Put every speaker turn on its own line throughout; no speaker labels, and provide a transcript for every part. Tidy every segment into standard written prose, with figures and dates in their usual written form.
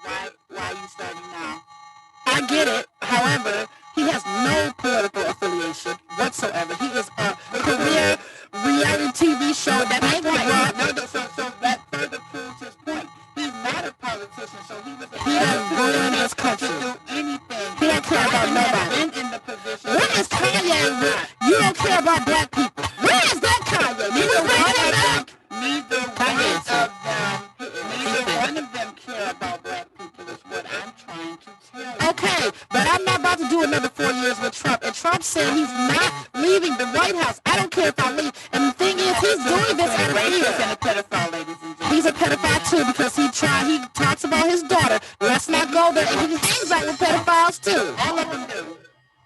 Why are you starting now? I get it. However, he has no political affiliation whatsoever. He is a career reality TV show that ain't white. So that further proves his point. He's not a politician, so he doesn't ruin this country. Do anything. He don't care about nobody. In the position. Where is Kanye? You don't care about black people. Where is that Kanye? Neither one of them. Neither one of them care about black people. Is what I'm trying to tell you. Okay, but I'm not about to do another 4 years with Trump. And Trump said he's not leaving the White House. I don't care if I leave. And the thing is, he's doing this out of fear. And a pedophile, ladies and gentlemen. He's a pedophile too because he talks about his daughter. Let's not go there. And he hangs out with pedophiles too. All of them do.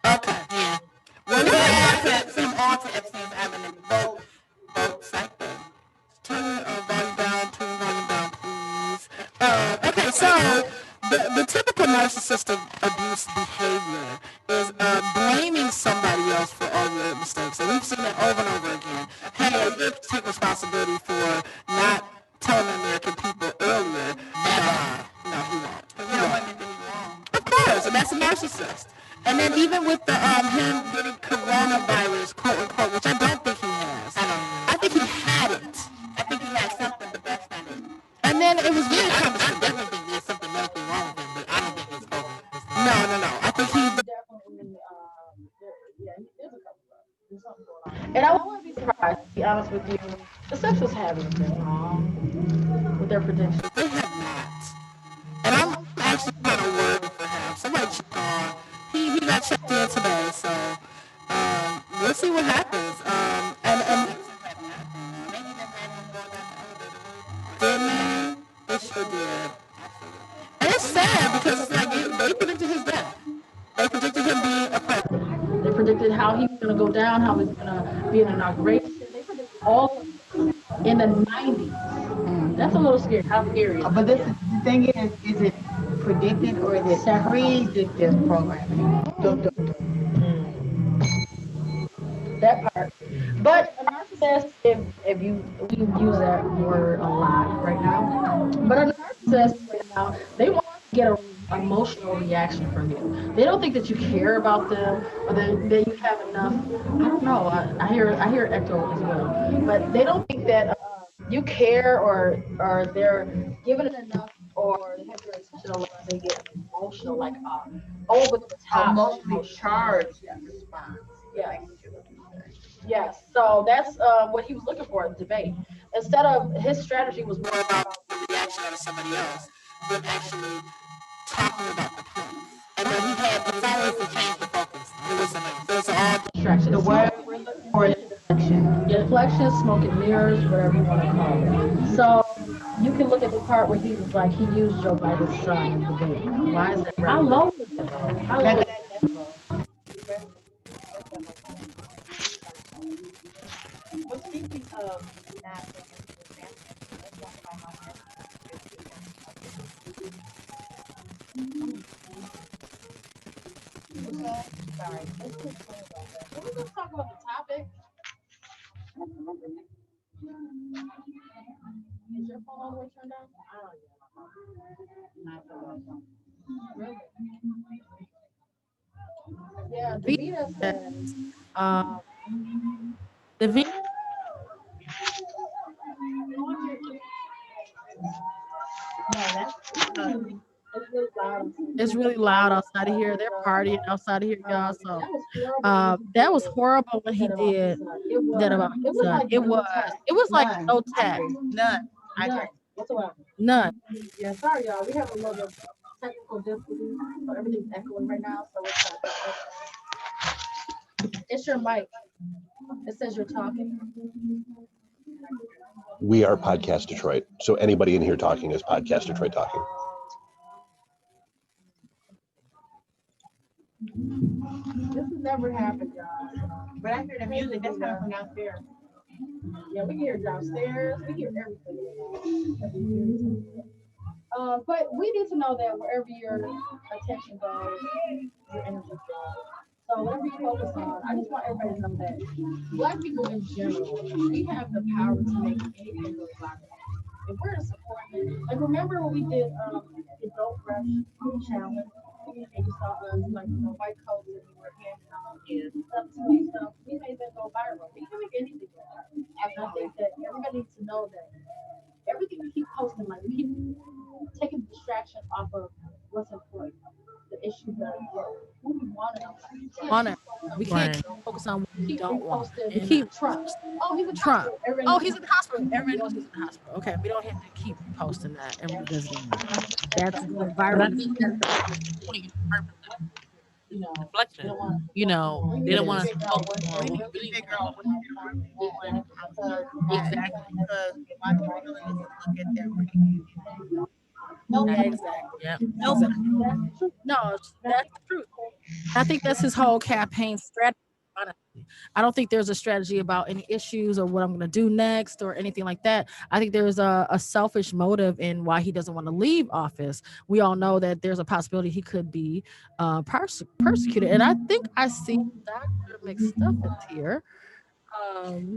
Okay. Yeah. Well, we're going to on to Epstein's Island and vote cycle. Turn volume down, please. Okay, so the typical narcissistic abuse behavior is blaming somebody else for all your mistakes. And we've seen that over and over again. Hey, you take responsibility for not telling the American people earlier. No, he won't. You don't want anything wrong. Of course, and that's a narcissist. And then even with the him getting coronavirus, quote unquote, which I don't think he has. I think he had it. I think he had something, but that's not it. And then it was really kind of. I definitely think there's something medically wrong with him, but I don't think it's COVID. No. I think he definitely. There's a couple of. There's something going on. And I wouldn't be surprised, to be honest with you. The Sixers haven't been wrong with their predictions. They have not. And I'm actually kind of worried for him. Somebody check on. He got checked in today, so we'll see what happens. And didn't they sure did. And it's sad because it's like they predicted his death. They predicted him being a president. They predicted how he was going to go down, how he was going to be an inauguration. They predicted all in the 90s. That's a little scary. How scary is it? But the thing is it predicted or is it predictive programming? That part. But a narcissist, if we use that word a lot right now, but a narcissist right now, they want to get an emotional reaction from you. They don't think that you care about them or that you have enough. I don't know. I hear echo as well, but they don't think that you care or they're giving it enough or they have your attention a lot. They get emotional, like over the top, emotionally charged response. Yeah. Yes, so that's what he was looking for in the debate. Instead of his strategy was more about the reaction of somebody else than actually talking about the point. And then he had the always to change the focus. It was all distraction. The word we're looking for is deflection. Yeah, deflection, smoke and mirrors, whatever you want to call it. So you can look at the part where he was like he used Joe Biden's son in the debate. Why is that? I love it. I love it. But speaking of that, sorry. Let's talk about the topic. Is your phone all the way turned on? Really? Yeah, Davita says, Davita. It's really loud outside of here. They're partying outside of here, y'all. So that was horrible when he did that about his son. It was like no tact. None. None. Yeah, sorry, y'all. We have a little bit of technical difficulties. So everything's echoing right now. So it's your mic. It says you're talking.
We are Podcast Detroit. So anybody in here talking is Podcast Detroit talking.
This has never happened, y'all. But I hear the music. That's coming from downstairs. Yeah, we can hear downstairs. We hear everything. But we need to know that wherever your attention goes, your energy goes. So whatever you focus on, I just want everybody to know that Black people in general, we have the power to make anything really viral. If we're supporting, like remember when we did the
don't rush the challenge. And you saw us like white coats and we were handing out stuff to and stuff. We made that go viral. We can make anything go viral. And I think that everybody needs to know that everything we keep posting, like we keep taking distraction off of what's important, the issues that are important, who we want in our life.
On it. We can't
Right.
keep focusing on what we
Keep
don't want. We
reposting
keep
Trump. Oh, he's in the
Trump.
hospital. Everybody
Oh,
knows
he's in the hospital. Everybody knows he's in the hospital. Okay, we don't have to keep reposting that and revisiting that. That's going
But I
viral.
think that's the point and purpose of
you know,
deflection. They
It
don't want
is.
us to focus
We
on
need
what
to
we really
figure
want
out what you're doing exactly because why people really need to look at their brain.
Exactly.
Yep.
No, that's the truth. I think that's his whole campaign strategy. Honestly, I don't think there's a strategy about any issues or what I'm going to do next or anything like that. I think there's a selfish motive in why he doesn't want to leave office. We all know that there's a possibility he could be persecuted, and I think I see Dr. McStuffins here.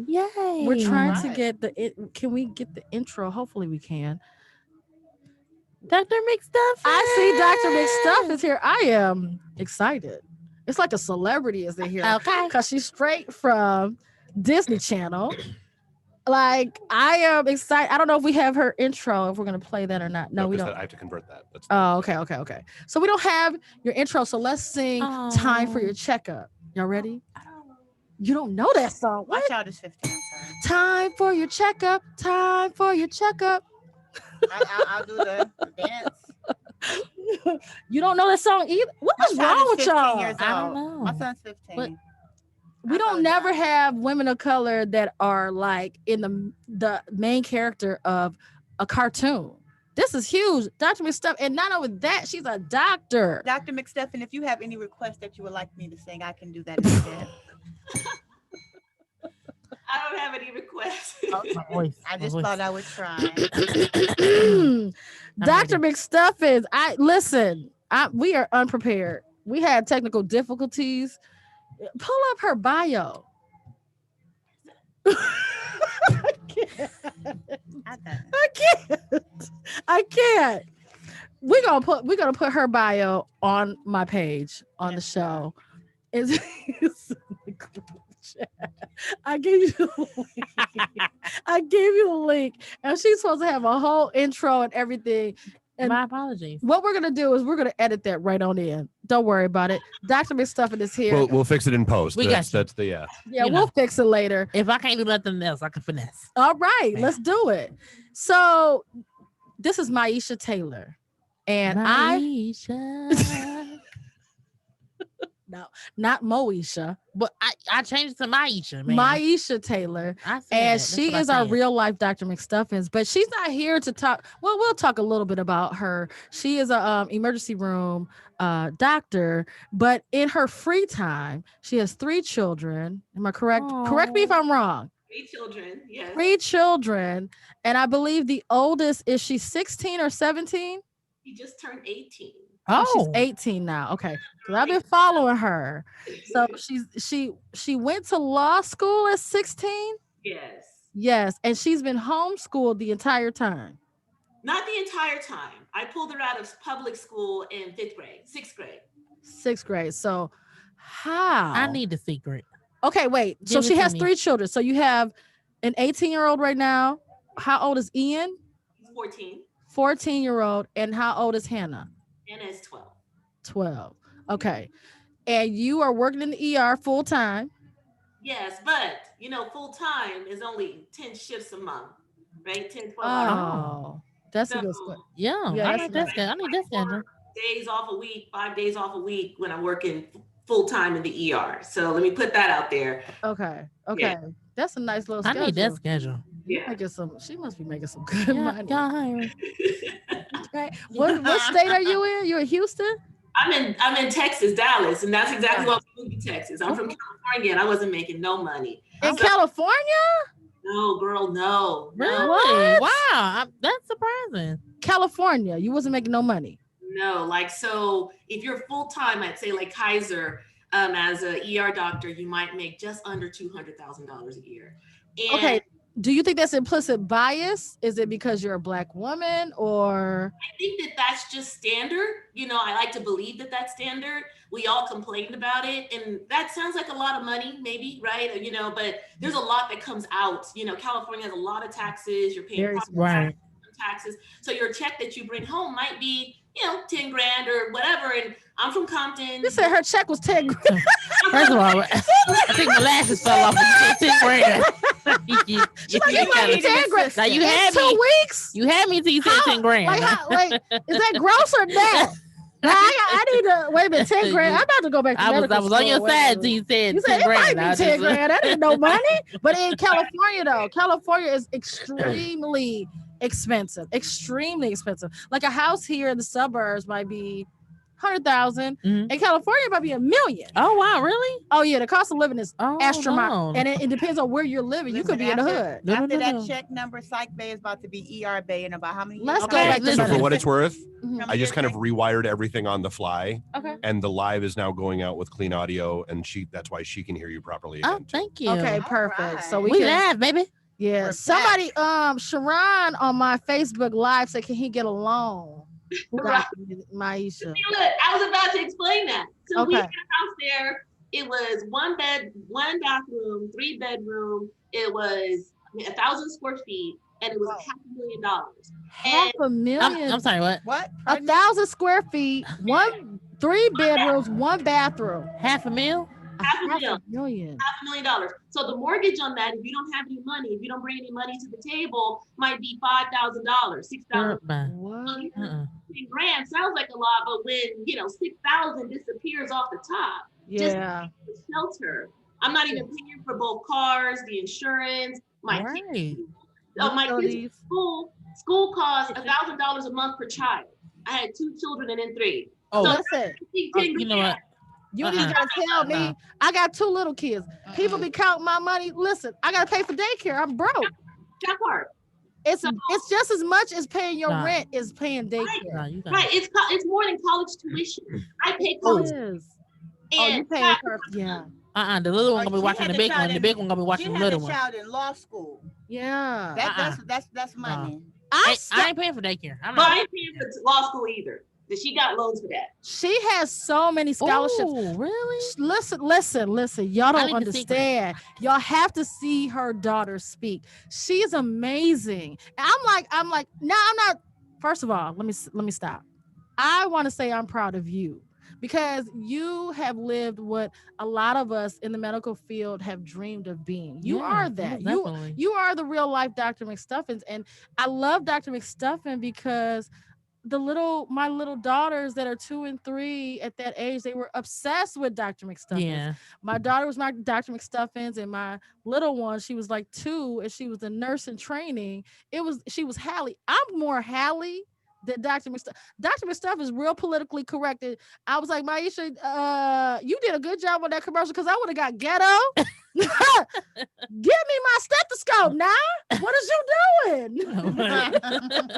Yay.
We're trying to get can we get the intro? Hopefully we can.
Dr. McStuffins.
I see Dr. McStuffins here. I am excited. It's like a celebrity is in here.
Okay.
Because she's straight from Disney Channel. Like, I am excited. I don't know if we have her intro, if we're going to play that or not. No, we don't.
I have to convert that. That's
Okay. So we don't have your intro. So let's sing Time for Your Checkup. Y'all ready? You don't know that song.
My
What?
child is 15. Sorry.
Time for your checkup. Time for your checkup.
I'll do the dance.
You don't know that song either? What is
My child
wrong
is
with
15
y'all?
years
I don't
old.
know.
My son's 15.
But-
We don't never have women of color that are like in the main character of a cartoon. This is huge. Dr. McStuff, and not only that, she's a doctor.
Dr. McStuffin, if you have any requests that you would like me to sing, I can do that instead.
I don't have any requests.
My voice.
I just
My voice.
thought I would try.
Dr. McStuffins, we are unprepared. We had technical difficulties. Pull up her bio. I can't. We're gonna put her bio on my page on the show. It's in the group chat. I gave you the link. I gave you the link, and she's supposed to have a whole intro and everything. And
my apologies.
what we're gonna do is we're gonna edit that right on in. Don't worry about it. Dr. McStuffin is here.
We'll fix it in post.
We got you.
That's the
yeah,
you
we'll
know.
fix it later.
If I can't do nothing else, I can finesse.
All right,
Yeah.
let's do it. So this is Maisha Taylor. And not Moesha,
But I changed it to Maisha, man.
Maisha Taylor.
I said
And
that. That's
she
what I
is our
said.
real life Dr. McStuffins, but she's not here to talk. Well, we'll talk a little bit about her. She is a emergency room doctor, but in her free time, she has 3 children. Am I correct? Correct me if I'm wrong.
3 children, yes.
3 children, and I believe the oldest is she 16 or 17?
He just turned 18.
Oh, she's 18 now. Okay, because I've been following her. So she went to law school at 16.
Yes.
Yes, and she's been homeschooled the entire time.
Not the entire time. I pulled her out of public school in 6th grade.
6th grade. So how?
I need the secret.
Okay, wait. So
Give it
she
to
has
me.
3 children. So you have an 18-year-old right now. How old is Ian?
He's 14.
14-year-old. And how old is Hannah?
Anna is 12.
12. Okay. And you are working in the ER full time.
Yes, but full time is only 10 shifts a month, right? 10, 12
Oh,
hours.
that's a
So,
good split.
Yeah,
Yeah,
I
that's
need that schedule. I need that schedule.
4 days off a week, 5 days off a week when I'm working full time in the ER. So let me put that out there.
Okay.
Yeah.
That's a nice little
I
schedule.
need that schedule.
Yeah.
She must be making some good
Yeah,
money.
y'all hiring.
Right. What state are you in? You're in Houston?
I'm in Texas, Dallas, and that's exactly why I moved to Texas. I'm from California and I wasn't making no money.
In California?
No, girl, no.
Really?
What?
Wow, that's surprising.
California. You wasn't making no money.
No, so if you're full time at say like Kaiser, as a ER doctor, you might make just under $200,000 a year. And
Okay.
do you think that's implicit bias? Is it because you're a Black woman, or
I think that that's just standard. I like to believe that that's standard. We all complained about it, and that sounds like a lot of money, maybe, right? But there's a lot that comes out. California has a lot of taxes. You're paying
very
property
expensive?
taxes, so your check that you bring home might be 10 grand or whatever. And I'm from Compton.
You said her check was 10 grand.
First of all, I think my lashes fell off when you said 10 grand. you
Like, 10 grand.
Now you
In
had
2
me.
weeks?
You had me till you said 10 grand.
Like, is that gross or net? Now, I need to wait a minute. 10 grand. I'm about to go back to
I was
medical
on your
school.
side till you said
You
10
said it
grand.
might be 10 grand. That ain't no money. But in California, though, California is extremely expensive. Extremely expensive. Like a house here in the suburbs might be 100,000.
Mhm.
In California, it might be $1 million.
Oh wow, really?
Oh yeah, the cost of living is astronomical,
no.
and it depends on where you're living. You could be in the hood.
No,
After that
no.
check number, Psych Bay is about to be ER Bay in about how many years?
Let's go
Okay,
back to
listen.
So for
money.
what it's worth,
Mhm.
I just kind of rewired everything on the fly,
Okay.
and the live is now going out with clean audio, and that's why she can hear you properly
Oh,
again. Too.
thank you.
Okay,
All
perfect.
right.
So
We
we can.
live, baby.
Yeah.
We're
Somebody, Sharon on my Facebook Live said, "Can he get a loan?"
Right.
Maisha.
Look, I was about to explain that. So we
Okay.
had a house there. It was 1 bed, 1 bathroom, 3 bedroom. It was 1,000 square feet, and it was $500,000.
$500,000.
I'm sorry, what?
What?
1,000 square feet, 3 bedrooms, 1 bathroom.
$500,000?
$500,000.
$500,000. So the mortgage on that, if you don't have any money, if you don't bring any money to the table, might be $5,000, $6,000.
What?
10 grand sounds like a lot, but when 6,000 disappears off the top,
Yeah.
just the shelter. I'm not even paying for both cars, the insurance, my
Right.
kids. My kids'
Utilities.
school costs $1,000 a month per child. I had 2 children and then 3.
Oh,
So
Listen,
you know what?
you ain't gotta tell me. I got 2 little kids. People be counting my money. Listen, I gotta pay for daycare. I'm broke.
That part.
It's just as much as paying your
Nah.
rent is paying daycare.
No, you got
Right. It's more than college tuition. I pay
It
college
is. Oh, you
and
paying for yeah.
The little one gonna be
She
watching
had
the
the
big
child
one. The
in-
big one gonna be
She
watching the
had a
little one.
child in law school.
Yeah.
That's money.
I ain't paying for daycare. I'm
but I
not.
ain't paying for law school either. She got loans for that.
She has so many scholarships.
Oh, really?
Listen. Y'all
I
don't
need the secret.
understand. Y'all have to see her daughter speak. She's amazing. And I'm like, no, I'm not. First of all, let me stop. I want to say I'm proud of you because you have lived what a lot of us in the medical field have dreamed of being. You are that.
Definitely.
You are the real life Dr. McStuffins. And I love Dr. McStuffin because my little daughters that are 2 and 3 at that age, they were obsessed with Dr. McStuffins.
Yeah.
My daughter was my Dr. McStuffins, and my little one, she was like 2, and she was a nurse in training. She was Hallie. I'm more Hallie than Dr. McStuffins. Dr. McStuffins is real politically correct. And I was like, Maisha, you did a good job on that commercial because I would have got ghetto. Give me my stethoscope now. What is you doing?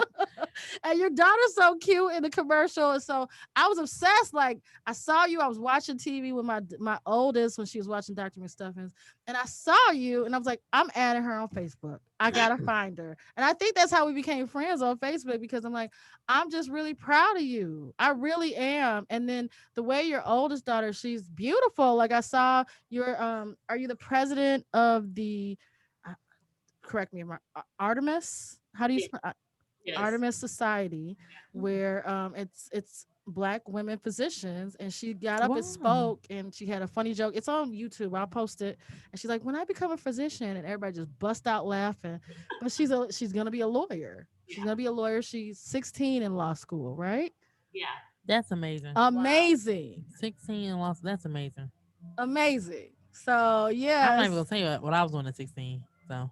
And your daughter's so cute in the commercial. And so I was obsessed. Like I saw you. I was watching TV with my oldest when she was watching Dr. McStuffins. And I saw you and I was like, I'm adding her on Facebook. I gotta find her. And I think that's how we became friends on Facebook because I'm like, I'm just really proud of you. I really am. And then the way your oldest daughter, she's beautiful. Like I saw your are you the president of the correct me if I'm wrong, Artemis? How do you spell
Yes.
Artemis Society, where it's Black women physicians, and she got up and spoke, and she had a funny joke. It's on YouTube. I'll post it. And she's like, "When I become a physician," and everybody just bust out laughing. But she's gonna be a lawyer. She's gonna be a lawyer. She's 16 in law school, right?
Yeah.
That's amazing.
Amazing,
16 and lost. That's amazing.
amazing. So yeah,
I'm not even gonna tell you what I was doing at 16. So.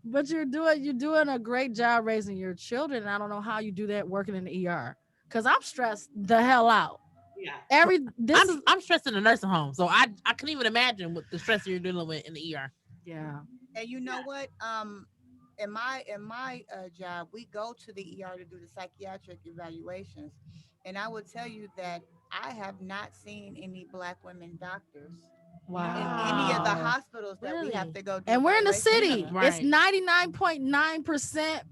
but you're doing a great job raising your children. And I don't know how you do that working in the ER because I'm stressed the hell out.
Yeah.
I'm stressed in a nursing home, so I couldn't even imagine what the stress you're dealing with in the ER.
Yeah.
And you know what? In my job, we go to the ER to do the psychiatric evaluations, and I would tell you that I have not seen any Black women doctors in any of the
Wow.
hospitals that we have
Really?
to go do
And we're in the
evaluations
city.
in.
Right.
It's 99.9%.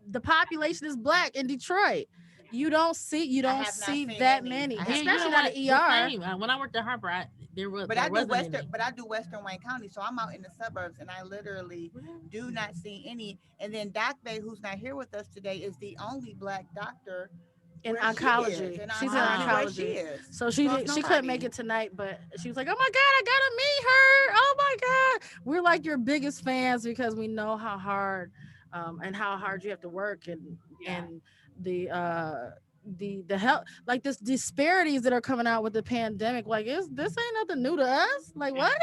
The population is Black in Detroit. You don't
I have not
see
seen
that
any.
many,
I have
Yeah, you know
especially
not.
not
what?
an
The
ER.
same. When I worked at Harper,
But
there
I do
wasn't any.
Western Wayne County, so I'm out in the suburbs, and I literally do not see any. And then Doc Bay, who's not here with us today, is the only Black doctor
In
where she is,
oncology.
in
She's in
oncology where she
oncology.
is.
So
it's
she couldn't make
nobody.
it tonight, but she was like, "Oh my god, I gotta meet her! Oh my god!" We're like your biggest fans because we know how hard, and how hard you have to work,
Yeah.
and the help, like this disparities that are coming out with the pandemic. Like, this ain't nothing new to us? Like, what?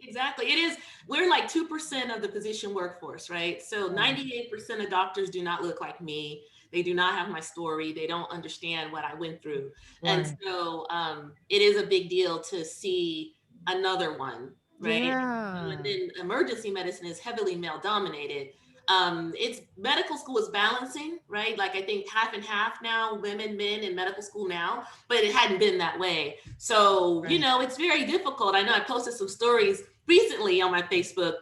Exactly. It is. We're like 2% of the physician workforce, right? So 98% of doctors do not look like me. They do not have my story. They don't understand what I went through. And
Right.
so it is a big deal to see another one, right?
Yeah.
And then emergency medicine is heavily male dominated. It's medical school is balancing, right? Like I think half and half now, women, men in medical school now, but it hadn't been that way. So,
Right.
it's very difficult. I know I posted some stories recently on my Facebook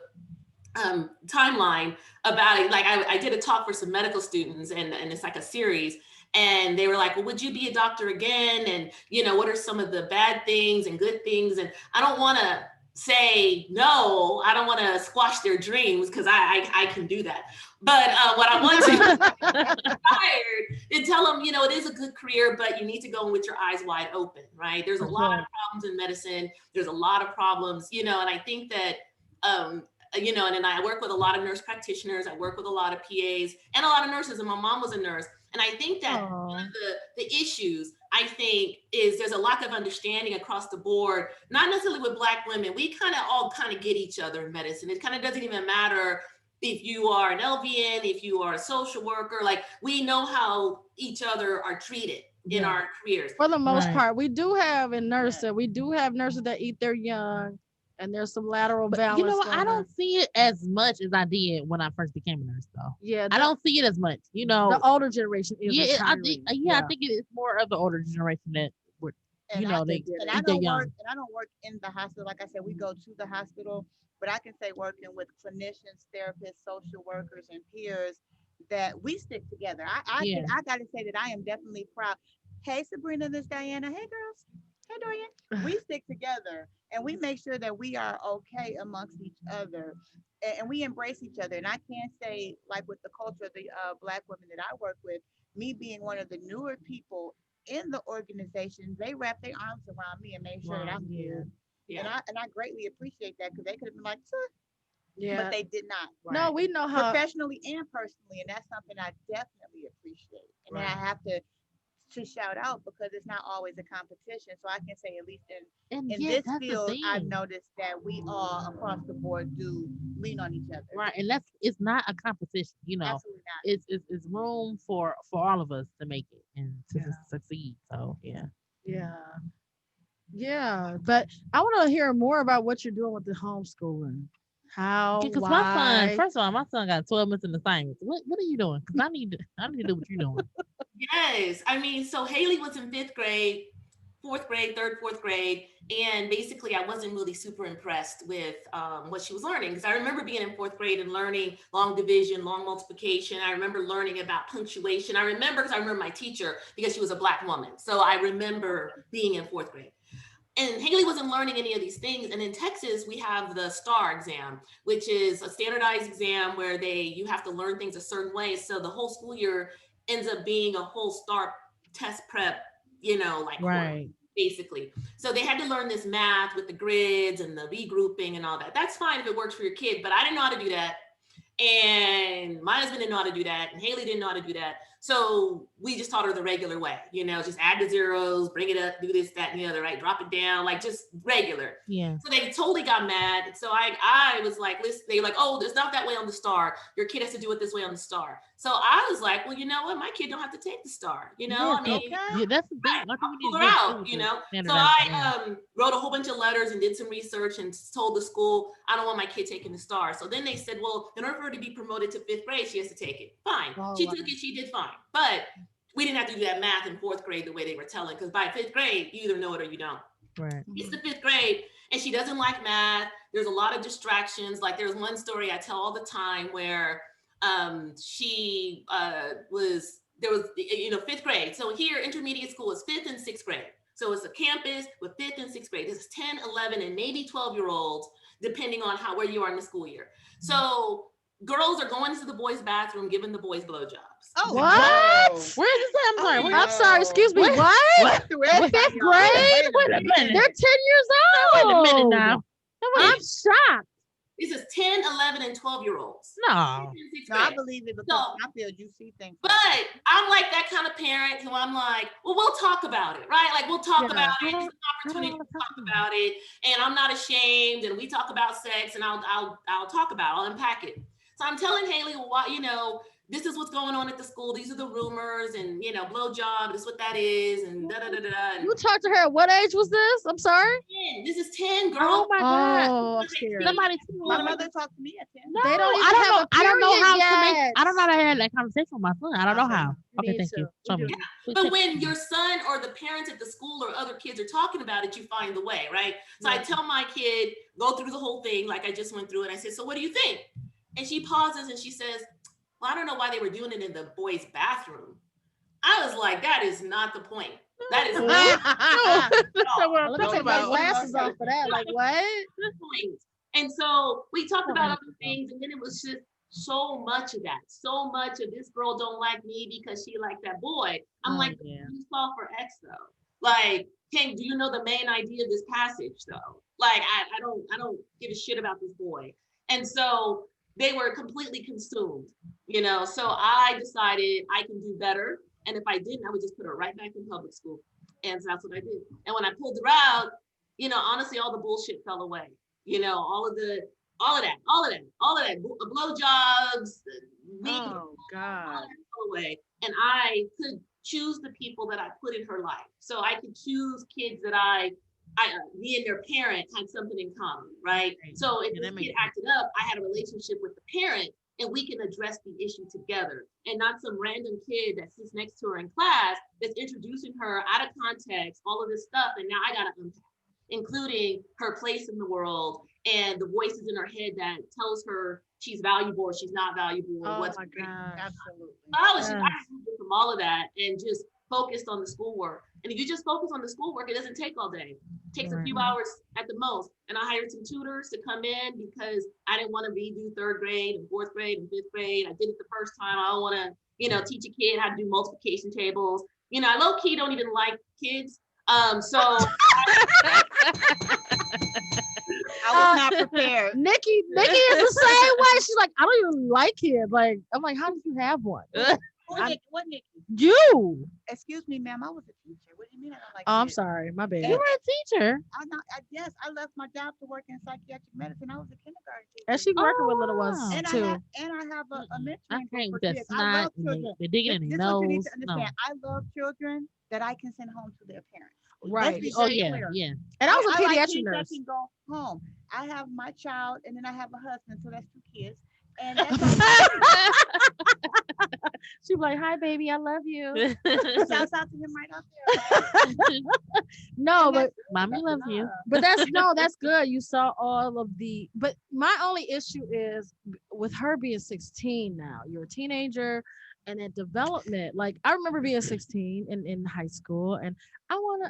timeline about it. Like I did a talk for some medical students, and it's like a series. And they were like, well, would you be a doctor again? And, what are some of the bad things and good things? And I don't want to say no. I don't want to squash their dreams because I can do that. But what I want to inspired and tell them, it is a good career, but you need to go in with your eyes wide open, right? There's a lot of problems in medicine. There's a lot of problems, and I think that, and then I work with a lot of nurse practitioners. I work with a lot of PAs and a lot of nurses, and my mom was a nurse. And I think that one of the issues, I think, is there's a lack of understanding across the board, not necessarily with Black women. We all get each other in medicine. It kind of doesn't even matter if you are an LVN, if you are a social worker, like we know how each other are treated in our careers.
For the most
Right.
part, we do have in nursing, we do have nurses that eat their young, and there's some lateral
But
balance.
you know what? I
going on.
don't see it as much as I did when I first became a nurse, though.
Yeah,
I don't see it as much.
the older generation is
Yeah, I
retiring.
think I think it is more of the older generation that would,
And
you know,
I,
they
and I
eat their
don't
young.
work and I don't work in the hospital. Like I said, we go to the hospital, but I can say working with clinicians, therapists, social workers, and peers that we stick together.
Yeah.
I gotta say that I am definitely proud. Hey Sabrina, this Diana. Hey girls. Hey Dorian. We stick together and we make sure that we are okay amongst each other, and we embrace each other. And I can say, like with the culture of the Black women that I work with, me being one of the newer people in the organization, they wrap their arms around me and make sure that I'm good.
Yeah.
And I greatly appreciate that because they could have been like,
Yeah.
but they did not.
No, we know how.
Professionally and personally, and that's something I definitely appreciate. And then I have to shout out because it's not always a competition. So I can say at least
And
in
yes,
this
that's the
field, I've
thing.
noticed that we all across the board do lean on each other.
Right. And it's not a competition,
Absolutely not.
It's room for all of us to make it and to succeed. So yeah.
Yeah. Yeah. But I want to hear more about what you're doing with the homeschooling. How,
Because my son,
why?
first of all, my son got 12 months in assignments. What are you doing? Because I need to do what you're doing.
Yes. I mean, so Haley was in 5th grade, 4th grade, 3rd, 4th grade. And basically, I wasn't really super impressed with what she was learning. Because I remember being in 4th grade and learning long division, long multiplication. I remember learning about punctuation. I remember my teacher because she was a Black woman. So I remember being in 4th grade. And Haley wasn't learning any of these things. And in Texas, we have the STAR exam, which is a standardized exam where you have to learn things a certain way. So the whole school year ends up being a whole STAR test prep, like
Right.
basically. So they had to learn this math with the grids and the regrouping and all that. That's fine if it works for your kid, but I didn't know how to do that. And my husband didn't know how to do that. And Haley didn't know how to do that. So we just taught her the regular way, just add the zeros, bring it up, do this, that, and the other, right? Drop it down, like just regular.
Yeah.
So they totally got mad. So I was like, listen, they were like, oh, it's not that way on the STAR. Your kid has to do it this way on the STAR. So I was like, well, you know what? My kid don't have to take the STAR. I mean,
yeah, that's the thing.
right,
I think we
pull
need
her
to
out, So I wrote a whole bunch of letters and did some research and told the school, I don't want my kid taking the STAR. So then they said, well, in order for her to be promoted to 5th grade, she has to take it. Fine. She took it. She did fine. But we didn't have to do that math in 4th grade the way they were telling, because by 5th grade, you either know it or you don't.
Right.
It's the 5th grade, and she doesn't like math. There's a lot of distractions. Like there's one story I tell all the time where she was 5th grade. So here, intermediate school is 5th and 6th grade. So it's a campus with 5th and 6th grade. This is 10, 11, and maybe 12-year-olds, depending on where you are in the school year. So girls are going into the boys' bathroom, giving the boys blowjobs.
Oh,
What?
no.
Where's this at? I'm sorry.
Oh,
I'm
no.
sorry. Excuse me. What?
Where's
5th grade?
Wait a minute.
They're 10 years old.
Wait a minute now.
I'm shocked.
This is 10, 11, and 12-year-olds.
No.
No, I believe it because
So-
I feel you see things.
But I'm like that kind of parent who I'm like, well, we'll talk about it, right? Like we'll talk about it. It's an opportunity to talk about it, and I'm not ashamed. And we talk about sex, and I'll talk about it. I'll unpack it. So I'm telling Haley, well, why, this is what's going on at the school. These are the rumors, and blowjob. This is what that is, and da da da da.
You talked to her at what age was this? I'm sorry.
10. This is 10, girl.
Oh my God.
Oh, I'm scared.
Somebody.
My mother talked to me at 10.
No,
They don't even
I don't
have
know.
a
I don't know
period
how to make.
yet.
I don't know how to have that conversation with my son. I don't know how.
You
Okay,
need
thank
to.
you.
You
Show me.
do.
But when your son or the parents at the school or other kids are talking about it, you find the way, right? So I tell my kid, go through the whole thing like I just went through it. I said, so what do you think? And she pauses and she says, well, I don't know why they were doing it in the boys' bathroom. I was like, that is not the point. That is not
Let me take my
no,
glasses
no.
off for that. Like what?
the point. And so we talked about other things, and then it was just so much of that. So much of this girl don't like me because she liked that boy. I'm like,
yeah.
you fall for X though. Like, do you know the main idea of this passage though? Like, I don't give a shit about this boy. And so they were completely consumed, So I decided I can do better. And if I didn't, I would just put her right back in public school. And so that's what I did. And when I pulled her out, honestly, all the bullshit fell away. All of that, blowjobs,
Oh, God.
fell away. And I could choose the people that I put in her life. So I could choose kids that me and their parent had something in common, right? So if this kid acted up, I had a relationship with the parent, and we can address the issue together, and not some random kid that sits next to her in class that's introducing her out of context, all of this stuff, and now I gotta unpack, including her place in the world and the voices in her head that tells her she's valuable or she's not valuable. Or
Oh
what's
my God.
Absolutely.
I moved from all of that and just focused on the schoolwork. And if you just focus on the schoolwork, it doesn't take all day. It takes a few hours at the most. And I hired some tutors to come in because I didn't want to redo 3rd grade and 4th grade and 5th grade. I did it the first time. I don't want to, teach a kid how to do multiplication tables. I low key don't even like kids. So
I was not prepared.
Nikki is the same way. She's like, I don't even like kids. Like, I'm like, how did you have one?
What Nikki?
You.
Excuse me, ma'am. I was a teacher. What do you mean I don't like
Oh, I'm
kids?
sorry. My bad.
You were a teacher.
Yes, I left my job to work in psychiatric medicine. I was a kindergarten teacher.
And she working with little ones
And
too.
I have a
I
mentoring
can't
group
with
for
that
kids. I
snot.
love children.
They're digging in
This
their
is what you need
nose.
to
No.
understand. I love children that I can send home to their parents.
Right.
be
Oh
very
yeah,
clear.
yeah.
And I was a
like
pediatric
kids that
nurse.
can go home. I have my child, and then I have a husband, so that's 2 kids. And that's
She's like, hi, baby. I love you.
shouts out to him right out there.
No, but
Mommy loves you.
But that's good. You saw all of the, but my only issue is with her being 16 now. You're a teenager and at development. Like I remember being 16 in high school, and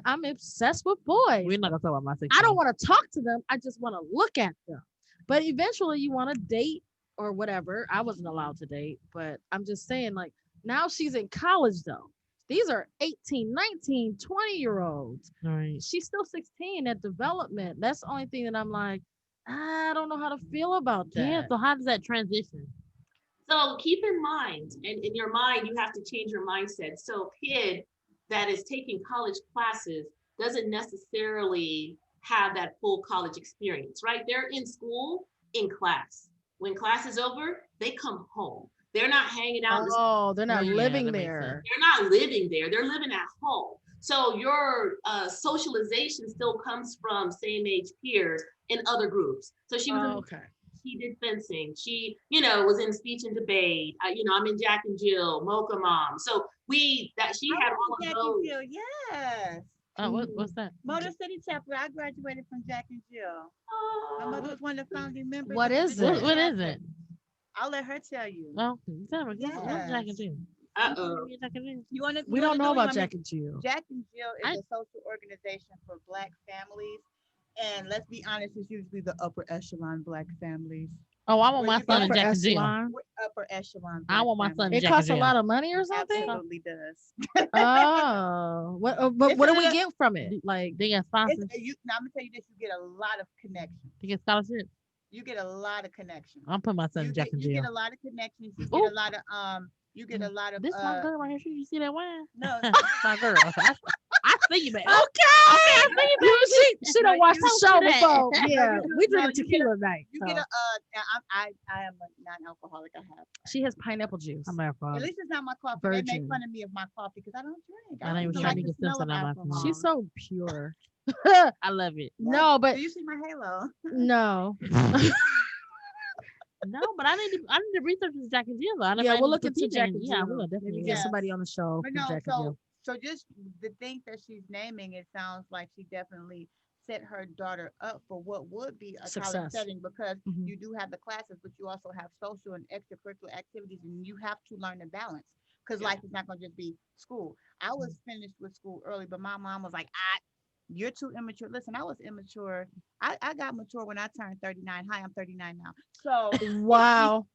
I'm obsessed with boys.
We're not gonna talk about my 16.
I don't want to talk to them. I just want to look at them. But eventually you want to date or whatever. I wasn't allowed to date, but I'm just saying, like, now she's in college though. These are 18, 19, 20-year-olds.
Right.
She's still 16 at development. That's the only thing that I'm like, I don't know how to feel about that.
Yeah. So how does that transition?
So keep in mind, and in your mind, you have to change your mindset. So a kid that is taking college classes doesn't necessarily have that full college experience, right? They're in school, in class. When class is over, they come home. They're not hanging out.
Oh, they're not
Yeah,
living
that makes
there.
They're not living there. They're living at home. So your socialization still comes from same age peers in other groups. So she was in
Okay.
She did fencing. She, was in speech and debate. I'm in Jack and Jill, Mocha Mom. So she had all of
Jack
those.
and Jill, yes.
What's that?
Motor City chapter. I graduated from Jack and Jill. My mother was one of the founding members.
What is it?
What is it?
I'll let her tell you.
Well, tell me.
Yes.
What's Jack and Jill?
Uh-oh.
You want to?
We don't know about Jack and Jill.
Jack and Jill is a social organization for Black families, and let's be honest, it's usually the upper echelon Black families.
Oh, I want my son in
Upper
Jack and Jill.
echelon.
We're upper echelon.
I want my
Black
son
families.
in
It
Jack
costs a
and
lot of money or something.
Absolutely does.
Oh, but what do we get from it? Like,
They get sponsors.
Now I'm gonna tell you this: you get a lot of connections.
They get scholarships.
You get a lot of connections.
I'm putting my son in Jack and
You
Jill.
get a lot of connections. You
Ooh.
get a lot of You get a lot of.
This my girl right here. You see that wine?
No.
My girl. I see you, man.
okay, she don't watch the show
that.
before. Yeah, we
No,
drink
you
tequila tonight.
You
so.
get a. I am a non-alcoholic. I have.
She has pineapple juice.
I'm
At least it's not my coffee. They
Virgin.
make fun of me of my coffee because I don't drink.
My name is
don't
Shanika
the smell
Simpson,
of
I'm not
alcohol.
She's so pure.
I love it.
No, but
Do you see my halo?
no.
No, but I need to research this Jack and Jill. I never
Yeah,
had
we'll
any
look into
critique
Jack
on
and
it.
Jill.
Yeah, we'll
Maybe
definitely.
get
Yes.
somebody on the show
But
from
no,
Jack and Jill.
so just the things that she's naming, it sounds like she definitely set her daughter up for what would be a college
Success.
setting because
Mhm.
you do have the classes, but you also have social and extracurricular activities, and you have to learn to balance because life is not going to just be school. I was finished with school early, but my mom was like, you're too immature. Listen, I was immature. I got mature when I turned 39. Hi, I'm 39 now. So
Wow.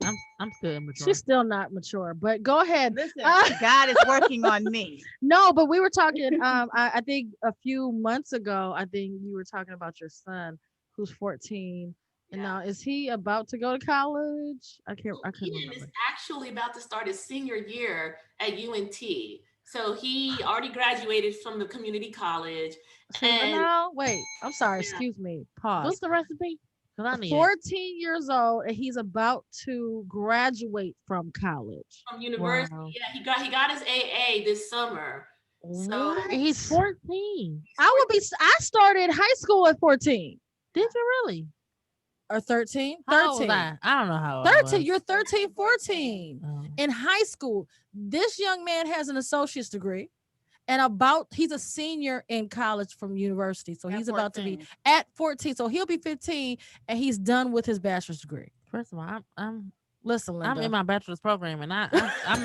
I'm still immature.
She's still not mature, but go ahead.
listen, God is working on me.
No, but we were talking. I think a few months ago, I think you were talking about your son who's 14, and now is he about to go to college? I couldn't
Ian
remember.
is actually about to start his senior year at UNT. So he already graduated from the community college. And
No, wait. I'm sorry.
Yeah.
Excuse me. Pause.
What's the recipe? Because I need it.
14 years old, and he's about to graduate from college.
from university,
Wow.
yeah, he got his AA this summer. So
What?
He's 14.
I started high school at 14
Did you really?
or 13.
How old was
13.
I don't know how old I
13.
was.
You're 13, 14.
Oh.
In high school, this young man has an associate's degree, and he's a senior in college from university. So
At
he's about to be
14.
at 14. So he'll be 15, and he's done with his bachelor's degree.
First of all, I'm
Listen, Linda.
in my bachelor's program, and I'm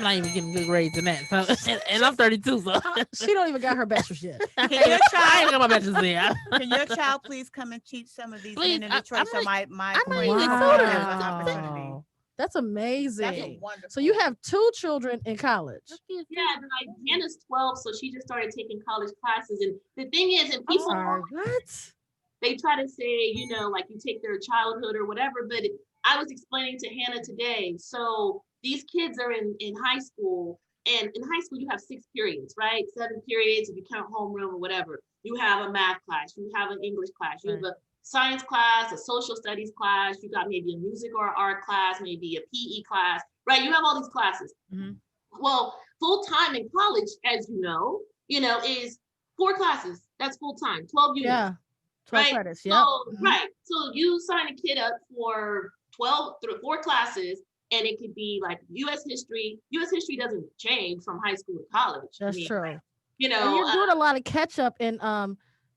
not even getting good grades in that. So, and I'm 32, so
She don't even got her bachelor's yet.
your
I ain't got my bachelor's yet.
Can your child please come and teach some of these
Please,
men in Detroit?
I'm
So my
I'm not
friends
even
can
tutoring.
have an opportunity.
Wow. That's amazing.
That's wonderful.
So you have 2 children in college.
yeah, like Hannah's 12, so she just started taking college classes. And the thing is, and
I'm
people
sorry. What?
they try to say, like you take their childhood or whatever, but I was explaining to Hannah today. So these kids are in high school, and in high school you have 6 periods, right? 7 periods if you count homeroom or whatever. You have a math class, you have an English class, you have a science class, a social studies class, you got maybe a music or art class, maybe a PE class, right? You have all these classes.
Mhm.
Well, full time in college, as you know, is 4 classes. That's full time, 12 units.
Yeah. 12
Right.
credits.
So,
Yep.
right. So you sign a kid up for 4 classes, and it could be like US history. US history doesn't change from high school to college.
That's true.
And
And you're doing a lot of catch up in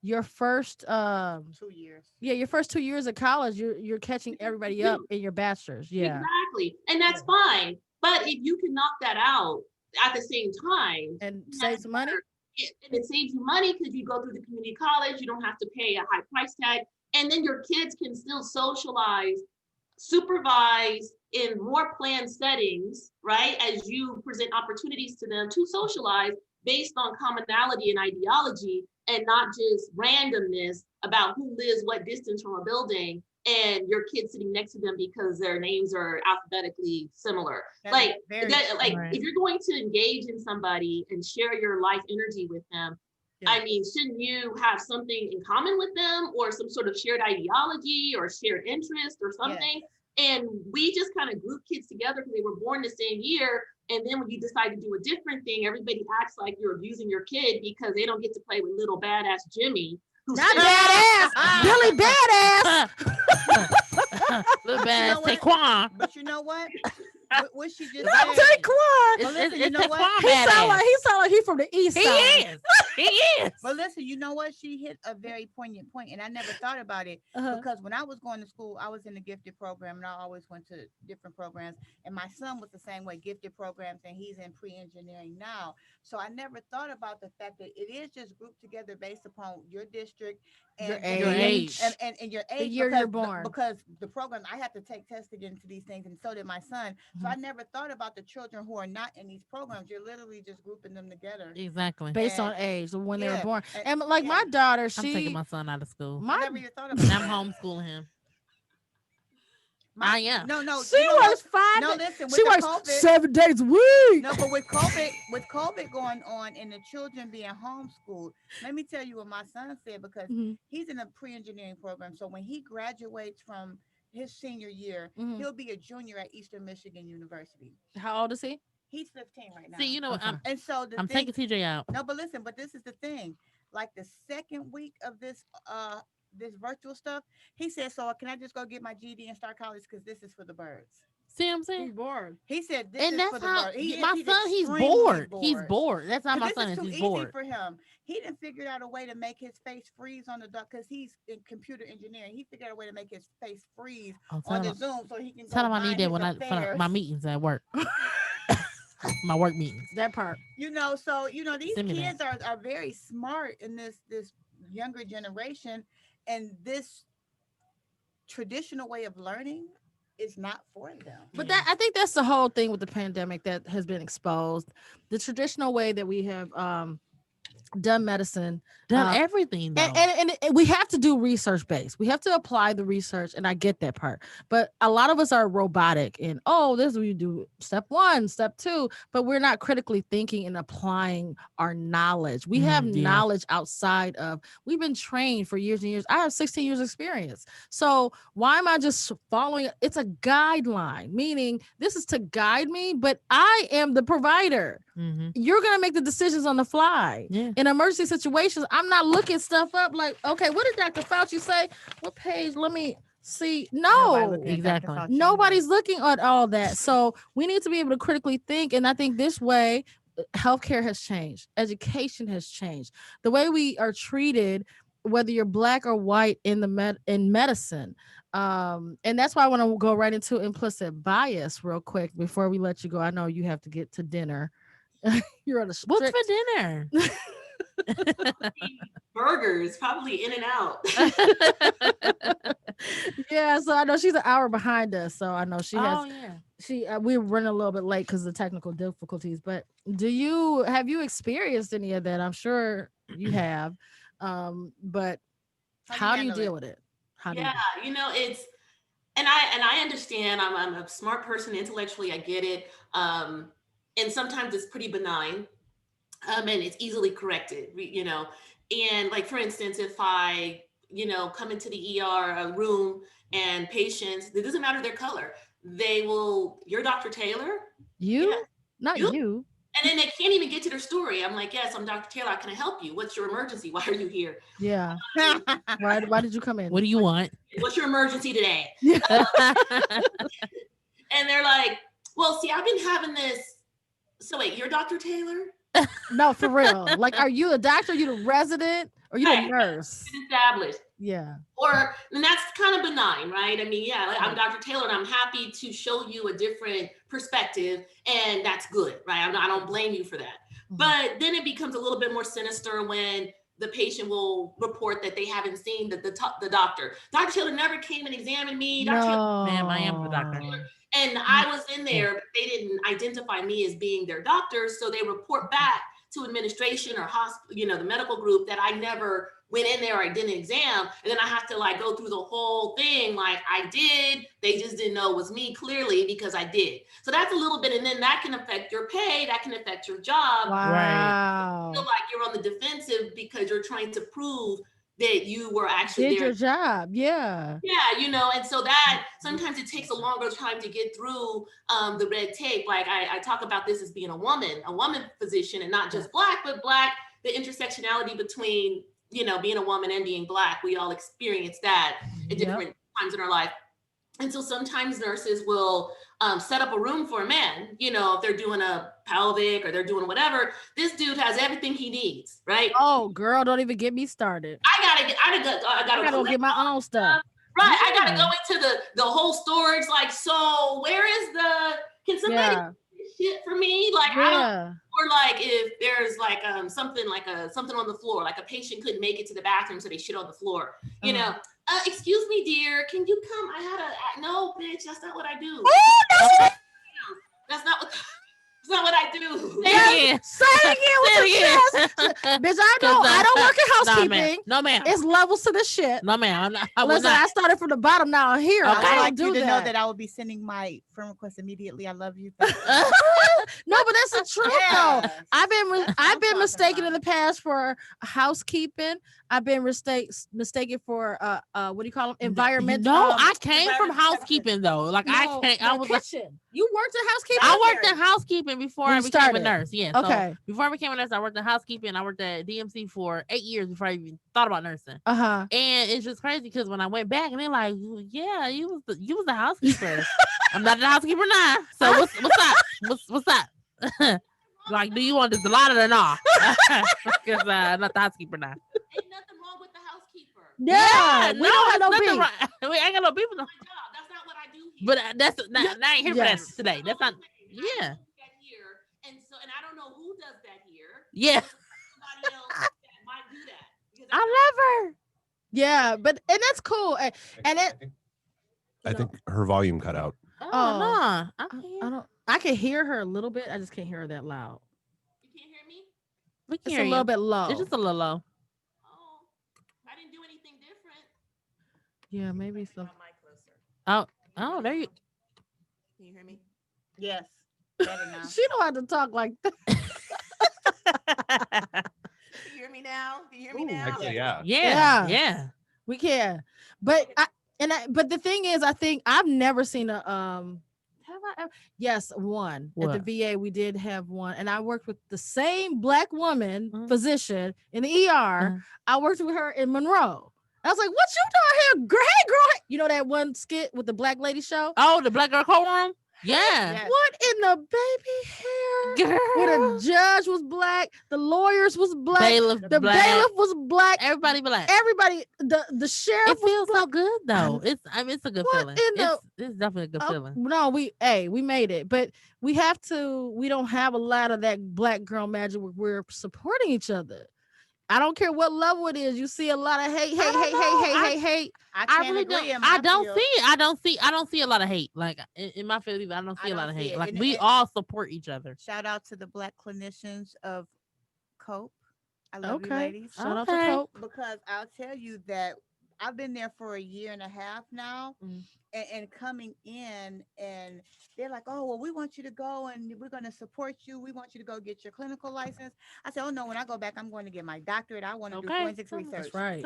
your first
2 years.
your first 2 years of college. You're catching everybody up in your bachelor's. Yeah.
exactly. And that's fine. But if you can knock that out at the same time,
And save some money.
it saves you money because you go through the community college, you don't have to pay a high price tag, and then your kids can still socialize, supervise in more planned settings, right? As you present opportunities to them to socialize based on commonality and ideology, and not just randomness about who lives what distance from a building and your kids sitting next to them because their names are alphabetically similar.
That
Like,
is very
Right.
if you're going to engage in somebody and share your life energy with them, I mean, shouldn't you have something in common with them, or some sort of shared ideology or shared interest or something? And we just kind of group kids together because they were born the same year. And then when you decide to do a different thing, everybody acts like you're abusing your kid because they don't get to play with little badass Jimmy. Who's
Not badass. Billy badass.
Little
You
bad
know what?
Taquan.
But you know what? What she just
Not
said.
Taquan.
Well, listen, you
It's
know what?
Taquan
He sound
badass.
like he from the east
He
side.
is. He is.
But listen, you know what? She hit a very poignant point, and I never thought about it because when I was going to school, I was in the gifted program, and I always went to different programs. And my son was the same way, gifted programs, and he's in pre-engineering now. So I never thought about the fact that it is just grouped together based upon your district
Your
and
Your
age.
age.
and your
The
age
year you're born.
because the program I have to take tests to get into these things, and so did my son. So I never thought about the children who are not in these programs. You're literally just grouping them together.
Exactly.
Based on
And-
age of when they were
yeah,
born.
and-
And like
yeah.
my daughter,
I'm taking
she
my son out of school.
I
my
never even thought
And
about
I'm
that.
homeschooling him.
My-
I am.
No,
she
you know
works
what?
5
No,
days.
listen, with
She
the
works
COVID,
7 days a week.
no, but with COVID going on and the children being homeschooled, let me tell you what my son said because
Mhm.
he's in a pre-engineering program. So when he graduates from his senior year,
Mhm.
he'll be a junior at Eastern Michigan University.
How old is he?
He's 15 right now.
See, you know what?
Okay.
And so the
I'm
thing,
taking TJ out.
no, but listen, but this is the thing. Like the second week of this virtual stuff, he said, "So can I just go get my GED and start college because this is for the birds?"
See what I'm
He's
saying?
bored.
He said, "This
And
is
that's
for the
how
birds." He is,
my
he's
son, he's
extremely
bored. He's bored. That's how
'Cause
my
this
son
is
is.
too
He's
easy
bored.
for him. He didn't figure out a way to make his face freeze on the dock because he's in computer engineering. He figured out a way to make his face freeze
Oh,
on
tell
the
him,
Zoom so he can
tell
go
him I
mind
need that
his
when
affairs.
for my meetings at work. My work meetings.
That part.
So these
Send me
kids are very smart in this younger generation, and this traditional way of learning is not for them.
But
Yeah.
I think that's the whole thing with the pandemic that has been exposed. The traditional way that we have done medicine.
Done
Uh,
everything though.
and we have to do research based. We have to apply the research, and I get that part. But a lot of us are robotic and this is what you do step 1, step 2, but we're not critically thinking and applying our knowledge. We have
Yeah.
knowledge outside of. We've been trained for years and years. I have 16 years experience. So why am I just following? It's a guideline, meaning this is to guide me, but I am the provider.
Mm-hmm.
You're gonna make the decisions on the fly.
Yeah.
In emergency situations, I'm not looking stuff up like, okay, what did Dr. Fauci say? What page? Let me see.
Nobody
No,
looking at Dr.
exactly.
Fauci
nobody's looking at all that. So we need to be able to critically think. And I think this way, healthcare has changed, education has changed, the way we are treated, whether you're black or white in in medicine. And that's why I want to go right into implicit bias real quick before we let you go. I know you have to get to dinner. You're on a strict.
What's for dinner?
Burgers, probably In and Out.
Yeah, so I know she's an hour behind us, so I know she has.
Oh yeah.
We're running a little bit late because of the technical difficulties. But have you experienced any of that? I'm sure you have. But how do you deal with it? How do you?
It's and I understand. I'm a smart person intellectually. I get it. And sometimes it's pretty benign. And it's easily corrected. And like for instance, if I come into the ER room and patients, it doesn't matter their color, they will, "You're Dr. Taylor?"
You?
Yeah.
Not
You?
you.
And then they can't even get to their story. I'm like, "Yes, I'm Dr. Taylor. How can I help you? What's your emergency? Why are you here?
Yeah. Why did you come in?
What do you want?
What's your emergency today?"
Yeah.
And they're like, "Well, see, I've been having this." So wait, you're Dr. Taylor?
No, for real. Like, are you a doctor? Are you the resident? Or you the
Right.
nurse?
It's established.
Yeah.
And that's kind of benign, right? I mean, yeah, like, I'm Dr. Taylor and I'm happy to show you a different perspective, and that's good, right? I don't blame you for that.
Mhm.
But then it becomes a little bit more sinister when the patient will report that they haven't seen the doctor. Dr. Taylor never came and examined me. Dr. Taylor,
No.
Ma'am, I am the doctor.
and I was in there, but they didn't identify me as being their doctor. So they report back to administration or hospital, the medical group, that I never went in there or I didn't exam. And then I have to go through the whole thing. Like, I did, they just didn't know it was me clearly because I did. So that's a little bit, and then that can affect your pay. That can affect your job.
Wow.
You feel like you're on the defensive because you're trying to prove that you were actually
Did
there.
your job. Yeah.
Yeah, and so that sometimes it takes a longer time to get through the red tape. Like I talk about this as being a woman physician, and not just black, but black, the intersectionality between, being a woman and being black. We all experience that at different times in our life. And so sometimes nurses will set up a room for a man, you know, if they're doing a pelvic or they're doing whatever. This dude has everything he needs, right?
Oh, girl, don't even get me started.
I gotta
go get my own stuff.
Right. I gotta go into the whole storage. Like, so where is can somebody do this shit for me? Like, I don't, or like if there's like something on the floor, like a patient couldn't make it to the bathroom, so they shit on the floor, you know. Excuse me, dear, can you come? No, bitch, that's not what I do. That's not what I do.
Say it again with your chest. Bitch, I don't work in housekeeping.
No, ma'am.
It's levels to the shit.
No, ma'am.
Listen, I started from the bottom, now I'm here.
Okay.
I
like
do
you to
that.
know that I will be sending my friend request immediately. I love you.
No, but that's the truth though. I've been mistaken in the past for housekeeping. I've been mistaken for what do you call them? Environment.
No, I came from housekeeping though. Like I was
kitchen. You worked in housekeeping?
I worked in housekeeping before I became a nurse. Yeah.
Okay.
So before I became a nurse, I worked in housekeeping. I worked at DMC for 8 years before I even thought about nursing. And it's just crazy because when I went back and they're like, yeah, you was the housekeeper. I'm not the housekeeper now. So what's up? What's up? Like, do you want this allotted or not? Because I'm not the housekeeper now.
Ain't nothing wrong with the housekeeper.
Yeah, we don't have no beef.
We ain't got no beef.
That's not what I do here.
But I ain't here for that today. That's not. Yeah.
And I don't know who does that here.
Yeah.
Somebody else that might do that.
I love her. Yeah, and that's cool.
I think her volume cut out.
Oh no, I can hear her a little bit. I just can't hear her that loud.
You can't hear me?
We can
It's
hear
a little bit low.
It's just a little low.
Oh, I didn't do anything different.
Yeah, maybe so.
Oh, there you.
Can you hear me?
Yes. Better now.
She don't have to talk like that.
Can you hear me now? Can you hear me now?
Actually,
Yeah.
We can. But but the thing is, I think I've never seen a have I ever? Yes, one.
What?
At the VA we did have one, and I worked with the same black woman physician in the ER. I worked with her in Monroe. I was like, "What you doing here, hey girl?" You know that one skit with the black lady show?
Oh, the black girl courtroom. Yeah.
Yes.
What in the baby hair? Where the judge was black, the lawyers was black,
Bailiff
the bailiff was black,
everybody black.
everybody, the sheriff.
It feels so good though. It's a good feeling.
In
It's definitely a good feeling.
No, we made it, but we don't have a lot of that black girl magic where we're supporting each other. I don't care what level it is. You see a lot of hate.
I
really
agree.
don't. I don't see it. I don't see a lot of hate. Like in my field, I don't see a lot of hate. Like we all support each other.
Shout out to the black clinicians of COPE. I love you, ladies.
Shout out to COPE.
Because I'll tell you that I've been there for a year and a half now, and coming in, and they're like, "Oh, well, we want you to go and we're going to support you. We want you to go get your clinical license." I said, "Oh no, when I go back, I'm going to get my doctorate. I want to do forensics research."
That's right.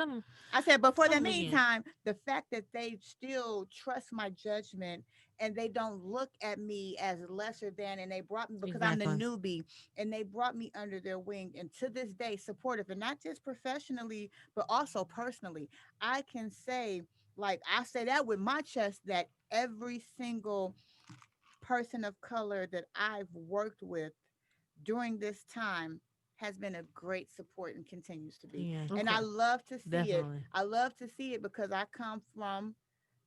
I said, but for the meantime, the fact that they still trust my judgment and they don't look at me as lesser than, and they brought me because I'm the newbie, and they brought me under their wing, and to this day supportive, and not just professionally but also personally. I can say, like, I say that with my chest, that every single person of color that I've worked with during this time has been a great support and continues to be.
Yeah.
And I love to see
Definitely.
it. I love to see it because I come from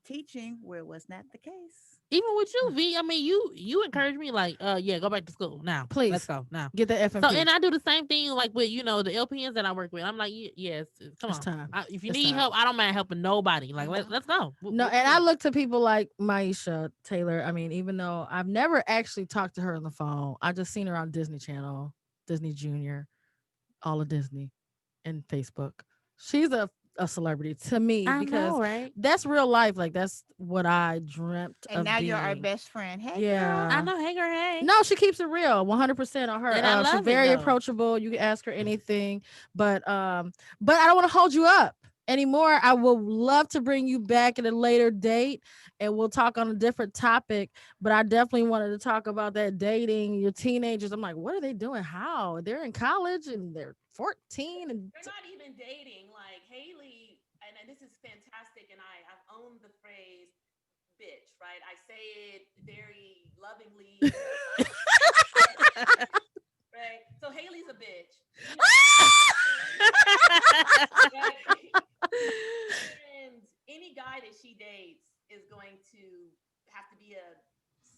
teaching where it was not the case.
Even with you, V, I mean, you encourage me like, go back to school now.
Please.
Let's go now.
Get the FMP.
So, and I do the same thing like with, the LPNs that I work with. I'm like, yes, come
It's
on.
time.
If you need help, I don't mind helping nobody. Like, let's go.
No, and I look to people like Maisha Taylor. I mean, even though I've never actually talked to her on the phone, I just seen her on Disney Channel, Disney Junior, all of Disney, and Facebook. She's a celebrity to me because that's real life. Like that's what I dreamt
and
of
now
being.
You're our best friend. Hey,
yeah,
I know. Hey, girl, hey.
No, she keeps it real, 100% on her.
And I love
she's very approachable. You can ask her anything, but I don't want to hold you up anymore. I will love to bring you back at a later date and we'll talk on a different topic, but I definitely wanted to talk about that dating, your teenagers. I'm like, what are they doing? How? They're in college and they're 14 and
they're not even dating. Like Haley, and this is fantastic, and I've owned the phrase bitch, right? I say it very lovingly. Right? So Haley's a bitch. And any guy that she dates is going to have to be a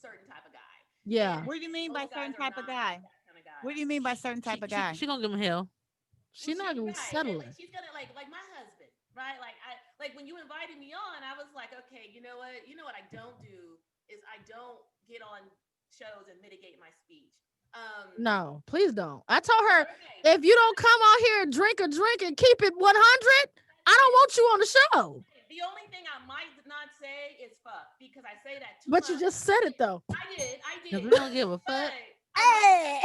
certain type of guy.
Yeah.
What do you mean by
Most
certain
guys are
type of
not
guy?
that kind of guy.
What do you mean by certain type of guy?
She gonna give him hell.
She's not gonna settle it.
She's gonna like my husband, right? Like when you invited me on, I was like, okay, you know what? I don't do is I don't get on shows and mitigate my speech.
No, please don't. I told her if you don't come out here and drink a drink and keep it 100, I don't want you on the show.
The only thing I might not say is fuck because I say that too
But
much.
you just said it though.
I did.
Cause we don't give a fuck.
Hey.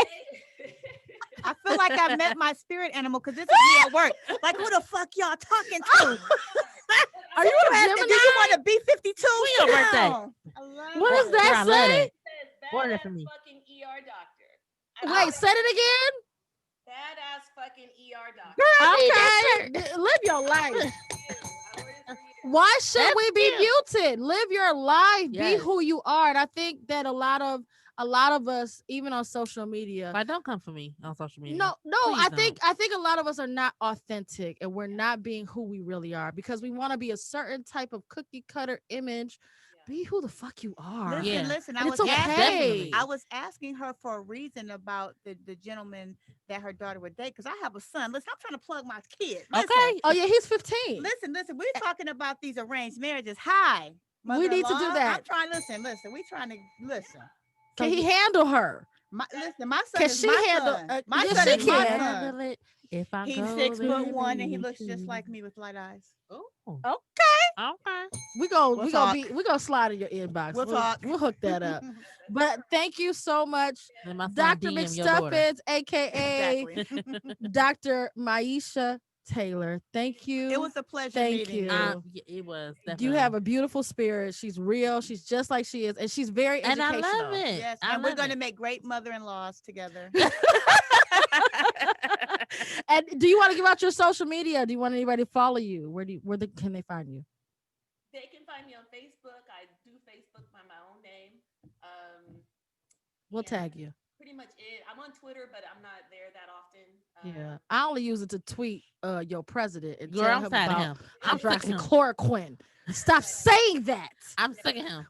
I feel like I met my spirit animal because this is me at work. Like, who the fuck y'all talking to?
Are you a Gemini?
Do you want to be 52?
When your birthday?
What does that say?
Order for me.
Fucking ER doctor.
Wait, say it again.
Badass fucking ER doctor.
Okay, live your life. Why should we be muted? Live your life.
Yes.
Be who you are. And I think that a lot of us, even on social media,
But don't come for me on social media.
no,
Please
I think a lot of us are not authentic and we're not being who we really are because we want to be a certain type of cookie cutter image. Be who the fuck you are.
Listen.
And it's okay.
I was asking her for a reason about the gentleman that her daughter would date because I have a son. Listen, I'm trying to plug my kid. Listen,
Okay. Oh yeah, he's 15.
Listen. We're talking about these arranged marriages. Hi,
We need to do
mother-in-law.
that.
I'm trying. Listen. We trying to listen.
Can he handle her?
My son
Can
is
she
my
handle?
son. My
yes,
son
she
is my
can.
son.
If I
He's
go
6'1" and he
there,
looks just like me with light eyes.
Oh,
Okay.
okay.
We gonna slide in your inbox.
We'll talk.
We'll hook that up. But thank you so much,
Then my son
Dr.
DM your daughter.
McStuffins, aka
Exactly.
Dr. Maisha Taylor. Thank you.
It was a pleasure
Thank
meeting
you.
you.
Yeah, it was.
You
Definitely.
have a beautiful spirit. She's real. She's just like she is, and she's very
and I
educational.
love it.
Yes,
I
and we're
love
going to
it.
make great mother-in-laws together.
And do you want to give out your social media? Do you want anybody to follow you? Can they find you?
They can find me on Facebook. I do Facebook by my own name.
We'll
and
tag you.
Pretty much it. I'm on Twitter, but I'm not there that often.
Yeah, I only use it to tweet your president and
Girl,
tell
I'm
him
tired of
about
him. I'm sick of him.
hydroxychloroquine. Stop saying that.
I'm sick of him.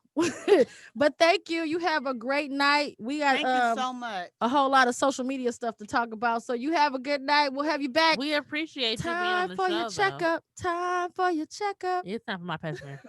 But thank you. You have a great night. We got
Thank you so much.
a whole lot of social media stuff to talk about. So you have a good night. We'll have you back.
We appreciate you being on
Time
the
for
show.
your checkup. Time for your checkup.
It's time for my pepper.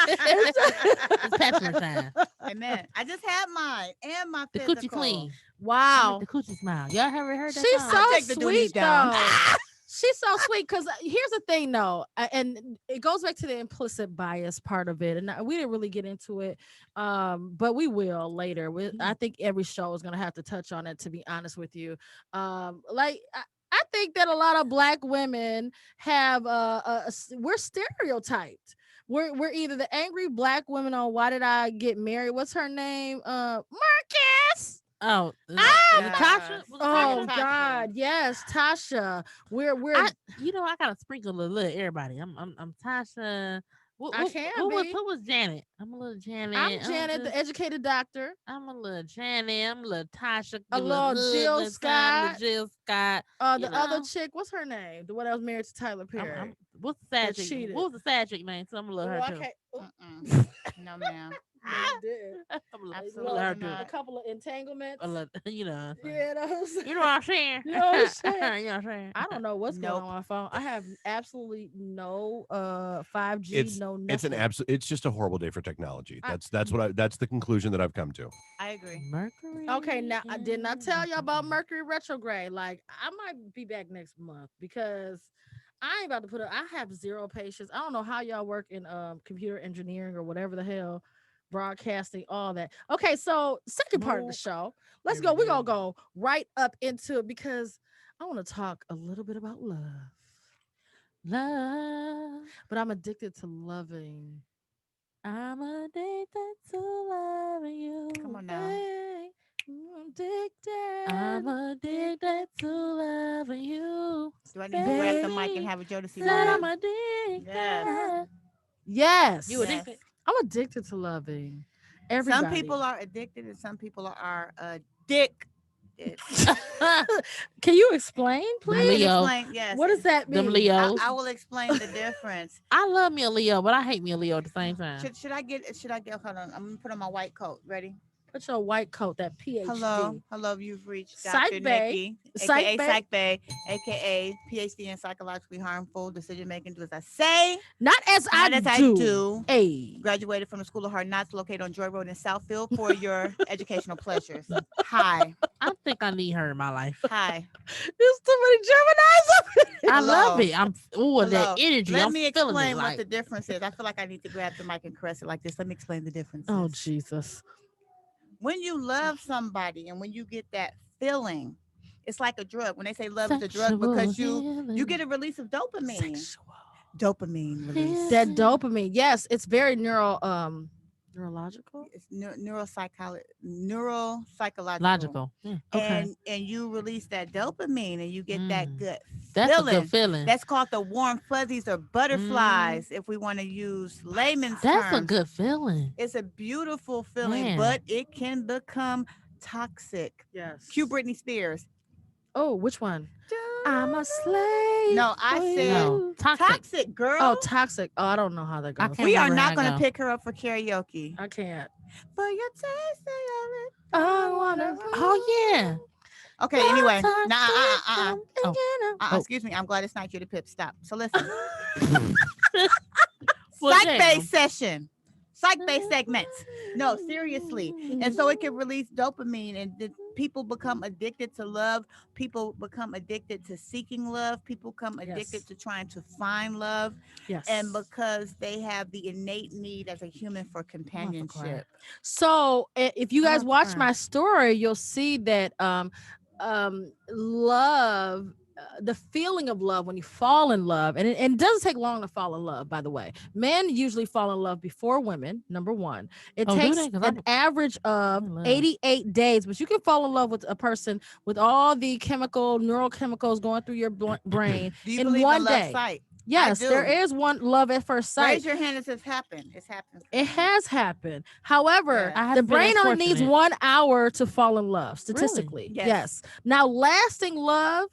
It's
pepper time.
Amen. I just had mine and my
The
physical.
coochie clean.
Wow.
The coochie smile. Y'all ever heard that
She's
song?
so
take the duties
sweet
down.
though. She's so sweet because here's the thing though, and it goes back to the implicit bias part of it, and we didn't really get into it, but we will later. I think every show is gonna have to touch on it, to be honest with you. I think that a lot of Black women have we're stereotyped. We're either the angry Black women on Why Did I Get Married? What's her name? Marcus.
Oh,
Yes.
Tasha.
Oh
Tasha.
God, yes, Tasha. We're
I gotta sprinkle a little everybody. I'm Tasha.
I can
who
be.
was Janet? I'm a little Janet.
I'm Janet, the educated doctor.
I'm a little Janet. I'm a little Tasha.
A little Jill Scott.
Jill Scott.
The other chick, what's her name? The one that was married to Tyler Perry.
What's the sad
That
chick?
cheated.
What was the sad chick name? So I'm a little her too.
Mm-mm. No, ma'am.
I'm a little
Absolutely
her too.
not.
A couple of entanglements.
You know.
Yeah, those.
You know what I'm saying?
You know what I'm saying?
You know what I'm saying?
I don't know what's
Nope.
going on my phone. I have absolutely no 5G, no nothing.
It's an absolute. It's just a horrible day for technology. That's the conclusion that I've come to.
I agree.
Mercury.
Okay, now I did not tell y'all about Mercury retrograde. Like I might be back next month because I ain't about to I have zero patience. I don't know how y'all work in computer engineering or whatever the hell, broadcasting, all that. Okay, so second part of the show. Let's go. We're gonna go right up into it because I want to talk a little bit about love.
Love.
But I'm addicted to loving.
I'm addicted to loving you.
Come on now.
I'm addicted.
I'm addicted to loving you.
Do I need to grab the mic and have a Jodeci
Said I'm
moment?
addicted.
Yes.
Yes.
You addicted?
I'm addicted to loving
Some
everybody.
people are addicted and some people are addicted.
Can you explain,
I
please?
can
Leo.
explain. Yes.
What does that
Them
mean?
Leos.
I will explain the difference.
I love me a Leo, but I hate me a Leo at the same time.
Should I get? Hold on. I'm gonna put on my white coat. Ready?
Put your white coat, that PhD.
Hello. You've reached
Psych
Dr.
Bay.
Nikki,
Psych
aka
Bay.
Psych Bay, aka PhD in psychologically harmful decision making. Do as I say,
Not as
not
I
as
do.
I do.
Hey.
Graduated from the School of Hard Knocks, located on Joy Road in Southfield for your educational pleasures. Hi.
I think I need her in my life.
Hi.
There's too many Geminis up here.
I
Hello.
love it. I'm that
Hello.
energy.
Let
I'm
me
feeling
explain
it.
what
Like,
the difference is. I feel like I need to grab the mic and caress it like this. Let me explain the difference.
Oh, Jesus.
When you love somebody and when you get that feeling, it's like a drug. When they say love is a drug, because you get a release of dopamine. Dopamine release.
That dopamine. Yes, it's very neurological.
It's neuropsychological.
logical. Yeah.
And you release that dopamine and you get that good
That's
feeling.
a good feeling.
That's called the warm fuzzies or butterflies, if we want to use layman's terms.
That's a good feeling.
It's a beautiful feeling,
Man.
but it can become toxic.
Yes.
Cue Britney Spears.
Oh, which one? I'm a slave.
No, I
for
said
you.
toxic, girl.
Oh, toxic. Oh, I don't know how that
I
goes.
can't
We are
remember how
not
it
going to
go.
pick her up for karaoke.
I can't.
For your taste of it.
I wanna.
Oh yeah.
Okay, anyway.
Sometimes
Nah,
I'm thinking of-
Excuse me. I'm glad it's not you, the pip. Stop. So listen.
Well,
Psych
damn.
based session. Psych based segments. No, seriously. And so it can release dopamine and people become addicted to love. People become addicted to seeking love. People become addicted to trying to find love.
Yes.
And because they have the innate need as a human for companionship.
So if you guys
Oh,
watch
crap.
my story, you'll see that love, the feeling of love when you fall in love, and it doesn't take long to fall in love, by the way. Men usually fall in love before women, number one. It
Oh, do
takes
they? 'Cause
an average of
love.
88 days, but you can fall in love with a person with all the neurochemicals going through your brain
Do you
in
believe
one
in love
day.
sight?
Yes,
do.
there is one love at first sight.
Raise your hand if it's happened. It's happened.
It has happened. However,
Yeah.
I
the
haven't been
brain
as
only needs
fortunate.
1 hour to fall in love, statistically.
Yes.
Yes. Now, lasting love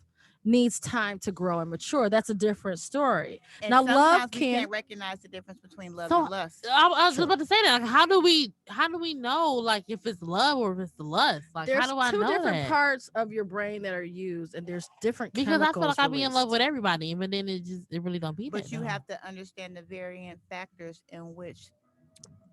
needs time to grow and mature. That's a different story.
And
Now, love
sometimes we can't recognize the difference between love
So,
and lust.
I was
True.
about to say that. Like, how do we know like if it's love or if it's the lust? Like,
There's
how do I
two
know
different
that?
parts of your brain that are used, and there's different
Because I feel
chemicals
like I be in love
released.
with everybody, but then it really don't be
But
that.
you
though.
have to understand the variant factors in which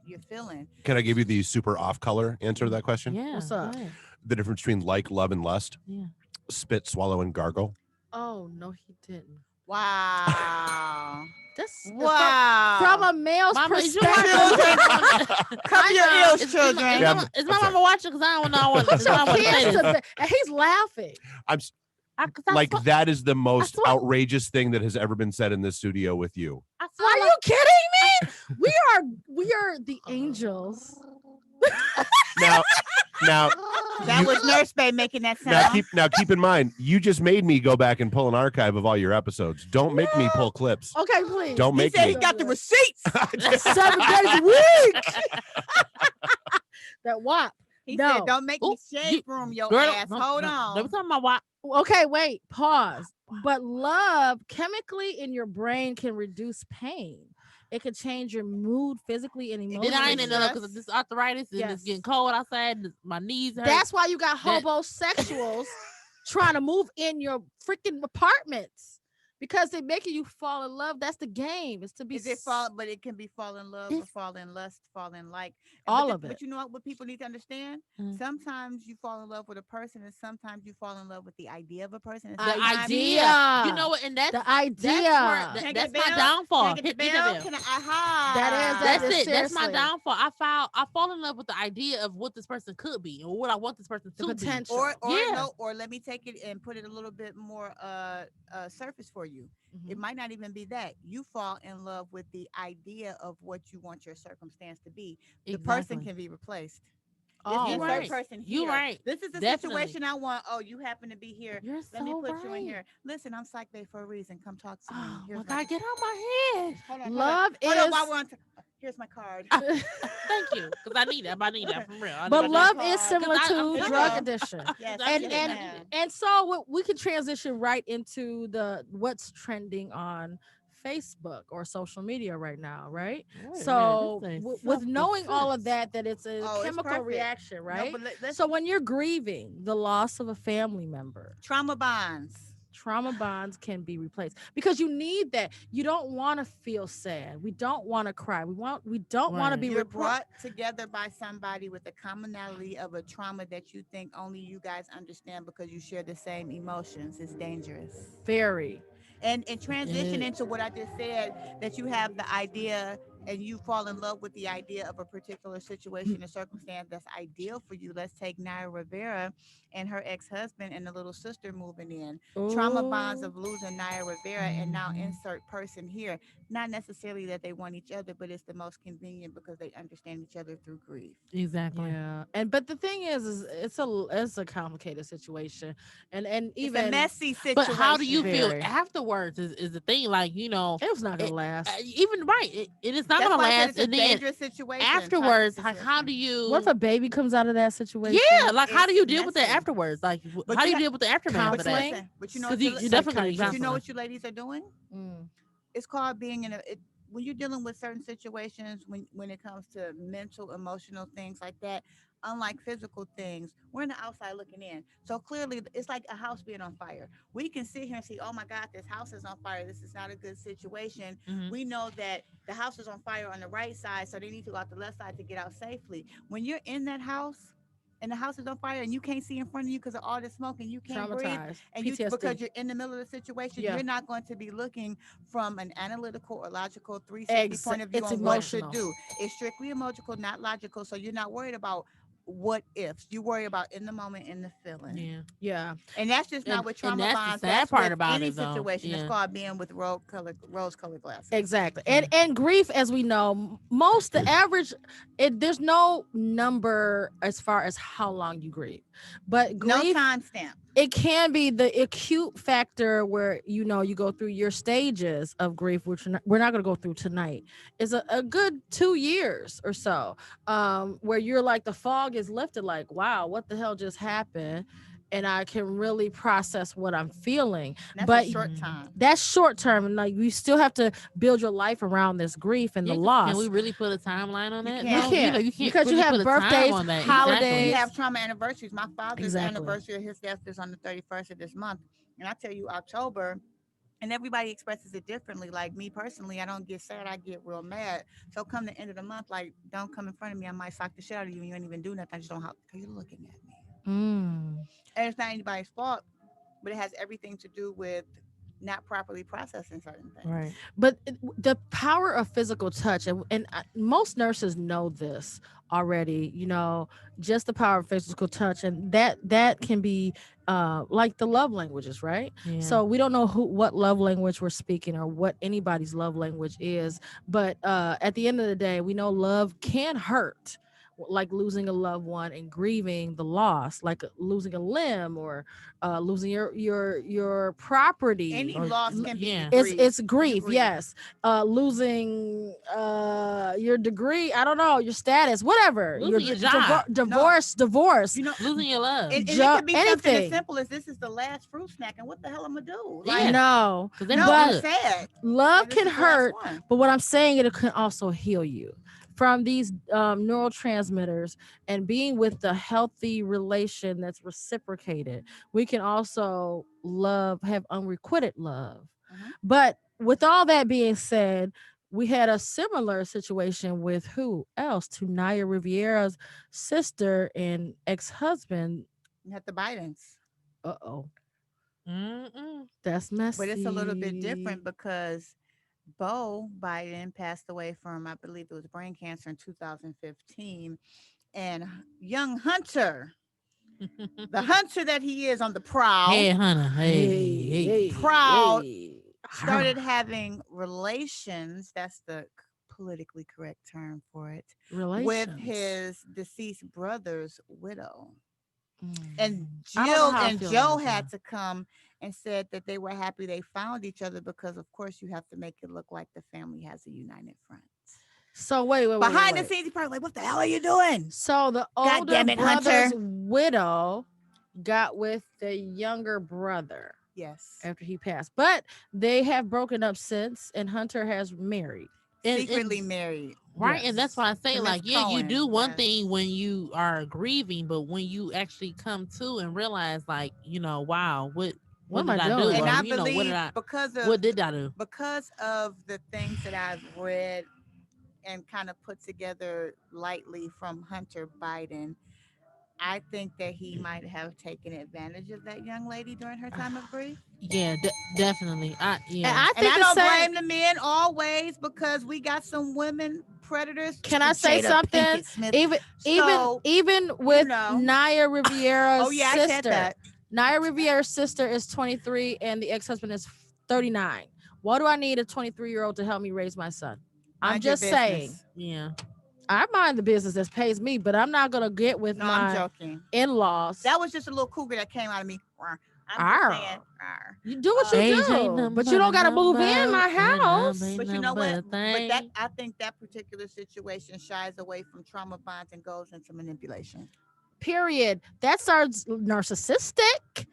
you're feeling.
Can I give you the super off color answer to that question?
Yeah.
What's up?
go ahead.
The difference between like, love, and lust.
Yeah.
Spit, swallow, and gargle.
Oh, no, he didn't.
Wow.
That's
Wow.
from a male's
Mama, is your
perspective.
mama-
Cover your
I know.
ears, children.
Is my mama watching? Because I don't know. I want
Put your
to say
kids to
this.
bed. And he's laughing.
I'm
'Cause I
like,
swear-
that is the most
swear-
outrageous thing that has ever been said in this studio with you.
I swear
Are
like-
you kidding me? We are the angels.
Now,
That
you-
was Nurse Bay making that sound.
now keep in mind, you just made me go back and pull an archive of all your episodes. Don't make me pull clips.
Okay, please.
Don't
He
make
said
me.
he got the receipts.
7 days a week. That WAP.
He
No.
said, "Don't make me
Ooh,
shade room your
Girl,
ass."
no,
Hold
no,
on.
Let me talk about why.
Okay, wait, pause. But love chemically in your brain can reduce pain. It can change your mood physically and emotionally.
Then I ain't in
stress.
love because of this arthritis and
Yes.
it's getting cold outside. And my knees hurt.
That's why you got
That-
homosexuals trying to move in your freaking apartments because they're making you fall in love. That's the game. It's to be
Is it fall? But it can be fall in love, or fall in lust, fall in like.
All
but
of it.
But you know what people need to understand?
Mm.
Sometimes you fall in love with a person, and sometimes you fall in love with the idea of a person. And
The
sometimes-
idea.
You know what? And that's
the idea.
That's, where,
Can I get
that's
the
my
bell?
downfall.
Can I get the
Hit the
bell?
bell.
Can I? Aha.
That
That's
is
it. That's my
seriously.
downfall. I fall in love with the idea of what this person could be or what I want this person
The
to
potential.
Or
Yeah.
no, or let me take it and put it a little bit more surface for you.
Mhm.
It might not even be that. You fall in love with the idea of what you want your circumstance to be. The person
Exactly.
can be replaced.
Oh,
insert
right.
person
You
here.
right.
This is the
Definitely.
situation I want. Oh, you happen to be here.
You're
Let me
so
put you in
right.
here. Listen, I'm Psych Bay for a reason. Come talk to me.
Oh my
Here's
God, get out my head.
hold on,
love
hold on.
is,
While we're on here's my card.
Thank you, because I need that. I need that for real.
but
I need
love
that.
is similar
I'm
to
telling
drug
you.
addiction.
Yes,
I
and
need
yes,
it.
and
I need it.
and so we can transition right into the what's trending on Facebook or social media right now, right?
Wait a
So
minute, this
with
ain't
knowing all of
self-defense.
that it's a
Oh, it's
chemical
perfect.
reaction,
No,
right?
but let's
So when you're grieving the loss of a family member,
trauma bonds.
trauma bonds can be replaced because you need that. You don't want to feel sad. We don't want to cry. We don't want to
Right.
be
You're brought together by somebody with the commonality of a trauma that you think only you guys understand because you share the same emotions. It's dangerous.
very.
And transition
It-
into what I just said, that you have the idea and you fall in love with the idea of a particular situation or circumstance that's ideal for you. Let's take Naya Rivera and her ex-husband and the little sister moving in. Trauma bonds
Oh,
of losing Naya Rivera, and now insert person here. Not necessarily that they want each other, but it's the most convenient because they understand each other through grief.
exactly.
yeah. And but the thing is it's a complicated situation, and
It's a
even
messy situation.
But how do you feel
Very.
afterwards? Is the thing, like,
it was not gonna
it-
last.
even right? It is not
That's
gonna
why I said
last.
it's a
And then
dangerous situation.
afterwards,
toxic
like, how do
situation.
you?
What if a baby comes out of that situation?
Yeah, like, how do
It's
you deal with that
messy.
afterwards? Like,
But
how do
you
you
ha-
deal with the aftermath
But
of
you
that?
listen. But you know
Because
what
you definitely need
but you know
counseling.
what you ladies are doing?
Mm.
It's called being in when you're dealing with certain situations, when it comes to mental emotional things like that, unlike physical things, we're in the outside looking in. So clearly it's like a house being on fire. We can sit here and say, oh my God, this house is on fire, this is not a good situation.
Mhm.
We know that the house is on fire on the right side, so they need to go out the left side to get out safely. When you're in that house and the house is on fire and you can't see in front of you because of all the smoke and you can't breathe,
Traumatized.
and you because
PTSD.
you're in the middle of the situation,
Yeah.
you're not going to be looking from an analytical or logical 360 point of view
It's
on what to
emotional.
do. It's strictly emotional, not logical. So you're not worried about what ifs. You worry about in the moment, in the feeling.
Yeah,
Yeah.
And that's just not
and
with
and
trauma
that's the
bonds.
sad
That's
part
with
about
any
it, though.
situation. It's
Yeah,
called being with rose colored glasses.
Exactly. And grief, as we know, most the average there's no number as far as how long you grieve. But
No
grief,
timestamp.
it can be the acute factor where you go through your stages of grief, which we're not going to go through tonight. Is a good 2 years or so, where you're like the fog is lifted, like, wow, what the hell just happened, and I can really process what I'm feeling.
That's
But
a short time.
that's short term, and like you still have to build your life around this grief and
yeah.
the
'Cause
loss.
can we really put a timeline on
You
that?
can't.
You can't,
You can't
because you
really
have
put a time
birthdays,
on that.
holidays.
We
Exactly.
have trauma anniversaries. My father's
Exactly.
anniversary of his death is on the 31st of this month. And I tell you, October, and everybody expresses it differently. Like me personally, I don't get sad, I get real mad. So come the end of the month, like, don't come in front of me. I might sock the shit out of you and you ain't even do nothing. I just don't have because you're looking at me.
Mm.
And it's not anybody's fault, but it has everything to do with not properly processing certain things.
Right.
But the power of physical touch, and most nurses know this already, just the power of physical touch, and that can be like the love languages, right?
Yeah.
So we don't know what love language we're speaking or what anybody's love language is, but at the end of the day, we know love can hurt, like losing a loved one and grieving the loss, like losing a limb or losing your property.
Any
Or-
loss can be
yeah.
It's grief,
grief.
yes. Losing your degree, I don't know, your status, whatever.
Losing your job.
Divorce.
You know,
Losing your love.
and it
Ju-
could be something as
anything.
simple as this is the last fruit snack, and what the hell I'm gonna do?
Yeah.
No,
'Cause they're
no,
not
I'm
good.
sad.
love
This
can
is the last
hurt,
one.
but what I'm saying, it can also heal you from these neurotransmitters, and being with the healthy relation that's reciprocated. We can also have unrequited love.
Mhm.
But with all that being said, we had a similar situation with who else? To Naya Riviera's sister and ex-husband.
You have the Bidens,
Uh-oh.
Mm-mm.
That's messy.
but it's a little bit different because Bo Biden passed away from, I believe it was brain cancer in 2015, and young Hunter, the Hunter that he is on the prowl,
Hey, Hunter. Hey.
proud, started having relations. That's the politically correct term for it, with
Relations.
his deceased brother's widow. And
I don't know
Jill
how I
and
feel
Joe
about
had
that.
to come and said that they were happy they found each other because, of course, you have to make it look like the family has a united front.
So wait.
Behind the scenes, he probably like, "What the hell are you doing?"
So the
God
older
damn it,
brother's
Hunter.
widow got with the younger brother
Yes.
after he passed, but they have broken up since, and Hunter has married.
Secretly married.
Right, and that's why I say,
To Miss
like, yeah, you
Cohen,
do one
yes.
thing when you are grieving, but when you actually come to and realize, like, wow, what
am
did
I
I do?
doing?
And
Or,
I
what
believe
did I
because of
what did I do?
the things that I've read and kind of put together lightly from Hunter Biden, I think that he might have taken advantage of that young lady during her time of grief.
Yeah, definitely.
And
Yeah.
I
And
think
I
the
don't
same.
blame the men always because we got some women predators.
Can I say
Jada
something?
Pinkett Smith.
Even
So,
with
know.
Naya Riviera's
Oh yeah, I said
sister.
that.
Naya Riviera's sister is 23 and the ex-husband is 39. Why do I need a 23-year-old to help me raise my son? I'm
Mind your
just saying.
business.
Yeah.
I mind the business that pays me, but I'm not gonna get with
No, I'm
my
joking.
in-laws.
That was just a little cougar that came out of me. I'm
Arr.
just saying.
You do what you
AJ
do, but you don't gotta move in my house.
But you know what? But that I think that particular situation shies away from trauma bonds and goes into manipulation.
Period. That starts narcissistic.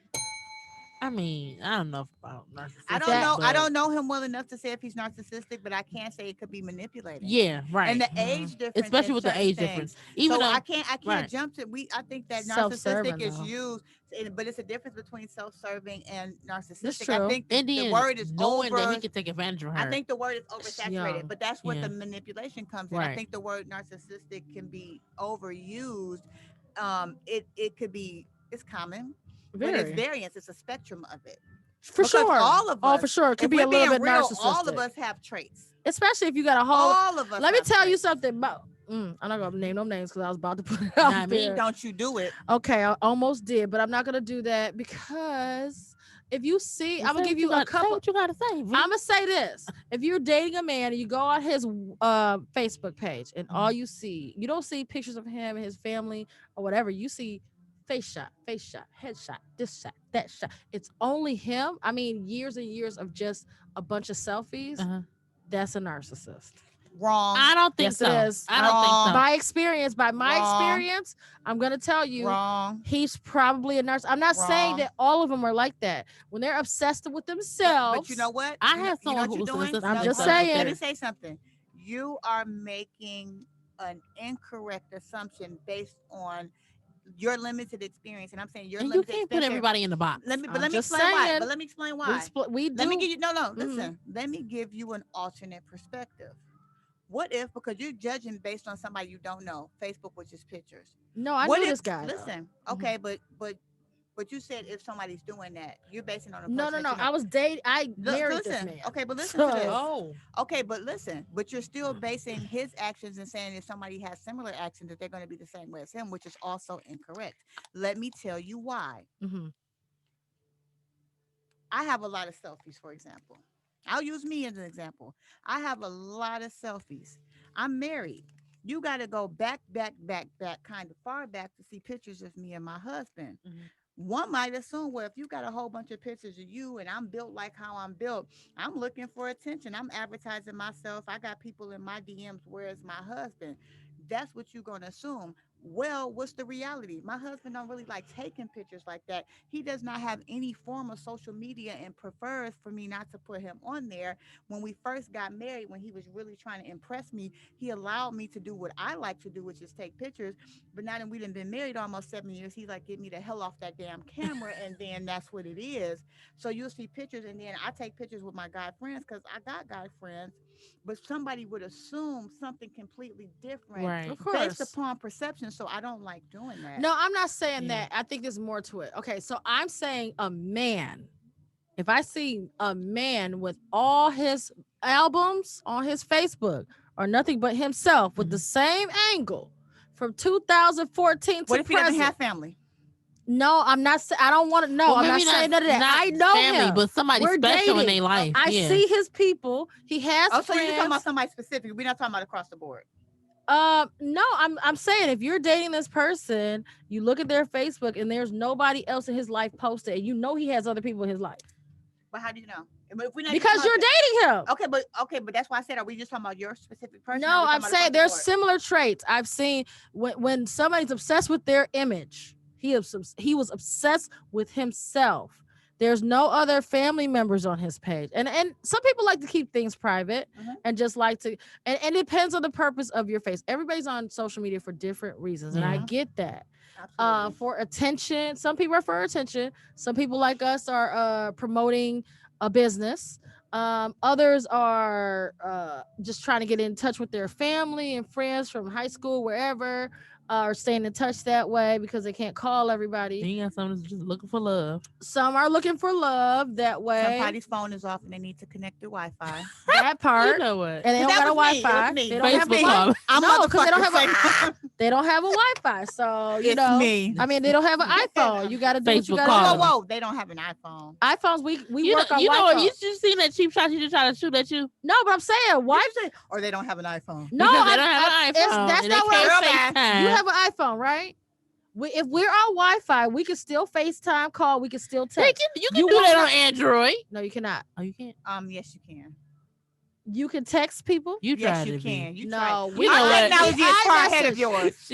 I mean, I don't know about narcissistic.
I don't know.
But
I don't know him well enough to say if he's narcissistic, but I can say it could be manipulating.
Yeah, right.
And the age difference,
especially
in
with the
certain
age
things.
difference. Even
So
though
I can't
right.
jump to I think that
Self-serving,
narcissistic is
though.
used, but it's a difference between self-serving and narcissistic.
That's true.
I think the word is
knowing that he can take advantage of her.
I think the word is oversaturated,
young.
but that's what
Yeah.
the manipulation comes in. I
Right.
think the word narcissistic can be overused. It could be, it's common, but it's
Very.
variance. It's a spectrum of it.
For
Because
sure.
all of
Oh,
us,
for sure. It could
if
be a
we're
little
being
bit
real,
narcissistic.
all of us have traits.
Especially if you got a whole.
All of us.
Let me
have
tell you
traits.
something about. I'm not gonna name no names because I was about to put it out
Not
there.
me.
Don't you do it.
Okay, I almost did, but I'm not gonna do that because if you see,
Well,
I'm gonna
say
give
what
you a
got- Say
couple.
what you gotta say. V.
I'm gonna say this: if you're dating a man and you go on his Facebook page and all you see, you don't see pictures of him and his family or whatever. You see face shot, headshot, this shot, that shot. It's only him. I mean, years and years of just a bunch of selfies. That's a narcissist.
Wrong.
I don't think
Yes,
so.
it is.
I don't think so.
By my
Wrong.
experience, I'm gonna tell you,
Wrong.
he's probably a narcissist. I'm not saying that all of them are like that. When they're obsessed with themselves,
But you know what?
I have
you know
someone
what you're
who's
doing?
I'm just
Let me
saying.
say something. You are making an incorrect assumption based on your limited experience, and I'm saying your
And you
limited
can't put
experience.
everybody in the box.
Let me
just
explain why.
saying.
But let me explain why.
We do.
Let me give you listen. Let me give you an alternate perspective. What if, because you're judging based on somebody you don't know, Facebook was just pictures.
No, I
What
knew
if,
this guy.
Listen, okay, but you said if somebody's doing that, you're basing on a
No.
person that you know.
I was dating. I married this
Listen,
man.
okay, but listen to this.
Oh.
Okay, but listen, but you're still basing his actions and saying if somebody has similar actions that they're going to be the same way as him, which is also incorrect. Let me tell you why. I have a lot of selfies, for example. I'll use me as an example. I have a lot of selfies. I'm married. You got to go back, kind of far back to see pictures of me and my husband. One might assume, well, if you got a whole bunch of pictures of you and I'm built like how I'm built, I'm looking for attention. I'm advertising myself. I got people in my DMs. Where's my husband? That's what you're going to assume. Well, what's the reality? My husband don't really like taking pictures like that. He does not have any form of social media and prefers for me not to put him on there. When we first got married, when he was really trying to impress me, he allowed me to do what I like to do, which is take pictures. But now that we've been married almost 7 years, he's like, get me the hell off that damn camera. And then that's what it is. So you'll see pictures. And then I take pictures with my guy friends because I got guy friends. But somebody would assume something completely different,
Right.
Of course.
based upon perception. So I don't like doing that.
No, I'm not saying that. I think there's more to it. Okay, so I'm saying a man. If I see a man with all his albums on his Facebook or nothing but himself with the same angle from 2014 to
What if he
present,
doesn't have family?
No, I'm not. I don't want to know.
Well,
I'm not
maybe
saying none of that.
not
I know
family,
him,
but somebody
We're
special in
dating.
their life.
I
Yeah.
see his people. He has
Oh, so
friends.
you're talking about somebody specific. We're not talking about across the board.
No, I'm saying if you're dating this person, you look at their Facebook and there's nobody else in his life posted, and you know he has other people in his life.
But how do you know? But if we're not
Because you're dating him.
Okay, but that's why I said, are we just talking about your specific person?
No, I'm saying there's similar traits. I've seen when somebody's obsessed with their image, he was obsessed with himself. There's no other family members on his page. And some people like to keep things private and just like to, and it depends on the purpose of your face. Everybody's on social media for different reasons. And I get that. For attention, some people are for attention. Some people like us are promoting a business. Others are just trying to get in touch with their family and friends from high school, wherever, or staying in touch that way because they can't call everybody.
You got some that's just looking for love.
Some are looking for love that way.
Somebody's phone is off and they need to connect through Wi-Fi.
That part.
You know what?
And they don't got a Wi-Fi. They don't have a Wi-Fi. No, because they don't have a they don't have a Wi-Fi. So you know,
me.
I mean, they don't have an iPhone. You got to do what you got to do.
Whoa, they don't have an iPhone.
iPhones, we work on
Wi-Fi. You know what? You just seen that cheap shot? You just try to shoot at you.
No, but I'm saying why?
Or they don't have an iPhone.
No,
because they don't have an iPhone.
That's not what I'm saying. You
have
an iPhone, right? If we're on Wi-Fi, we can still FaceTime call. We can still text.
You can do that on Android.
No, you cannot.
Oh, you can't.
Yes, you can.
You can text people.
Yes, you can.
You
know
what?
Our technology is far ahead of yours.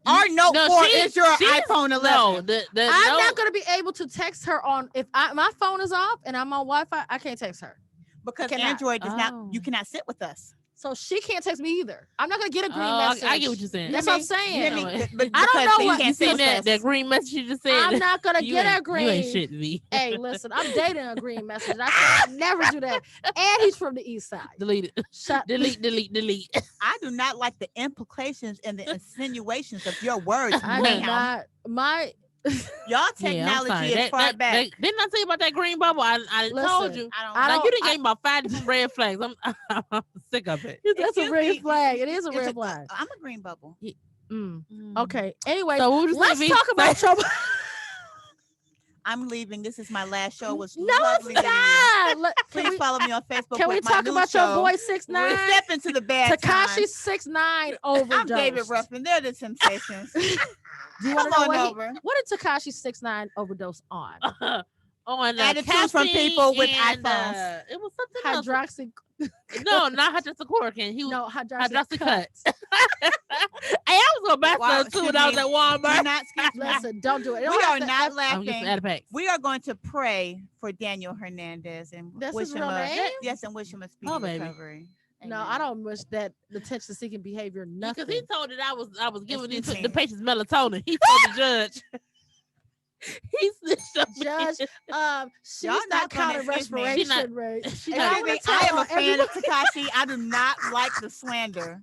Our Note 4 is your iPhone 11.
No,
I'm not going to be able to text her on if my phone is off and I'm on Wi-Fi. I can't text her
because Android does not. You cannot sit with us.
So she can't text me either. I'm not gonna get a green message.
I get what you're saying.
That's what I'm saying.
But
I don't know what
you see that green message you just said.
I'm not gonna get a green.
You ain't shit me.
Hey, listen, I'm dating a green message. I can never do that. And he's from the east side.
Delete it. Delete.
I do not like the implications and the insinuations of your words.
I do not.
Y'all technology is far back.
Didn't I tell you about that green bubble? I told you. You didn't give me about 5 different red flags. I'm sick of it.
That's a red flag. It is a red flag.
I'm a green bubble.
Okay. Anyway,
so
let's talk about your.
I'm leaving. This is my last show. Was
no, it's not.
Please follow me on Facebook.
Can we talk about your boy 6ix9ine?
We're stepping to the bad
Tekashi 6ix9ine overdose.
I'm David Ruffin. They're the Temptations.
Do you want to know what did Tekashi 6ix9ine overdose on?
On
attitudes from people with iPhones.
It was something
else.
No, not hydroxychloroquine. Hydroxycut. Hey, I was gonna buy some too when I was at Walmart.
Listen, don't do it.
We are not laughing.
We
are going to pray for Daniel Hernandez and wish him and wish him a speedy recovery.
No, I don't wish that attention-seeking behavior. Nothing.
Because he told that I was giving the patients melatonin. He told the judge. He
Judge, she's not counting respiration rate.
I am a fan of Tekashi. I do not like the slander.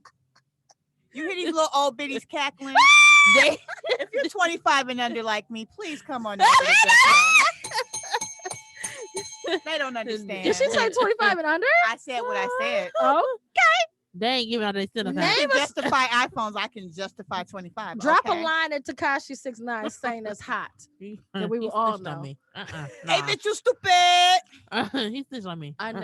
You hear these little old biddies cackling? If you're 25 and under like me, please come on over to They don't understand.
Did she say 25 and under?
I said what I said.
Okay.
They ain't giving out their
cinema. I can justify iPhones. I can justify 25.
Drop a line at Tekashi 6ix9ine saying that's hot. That we will all know.
Hey, bitch, you stupid.
He snitched on me.
I've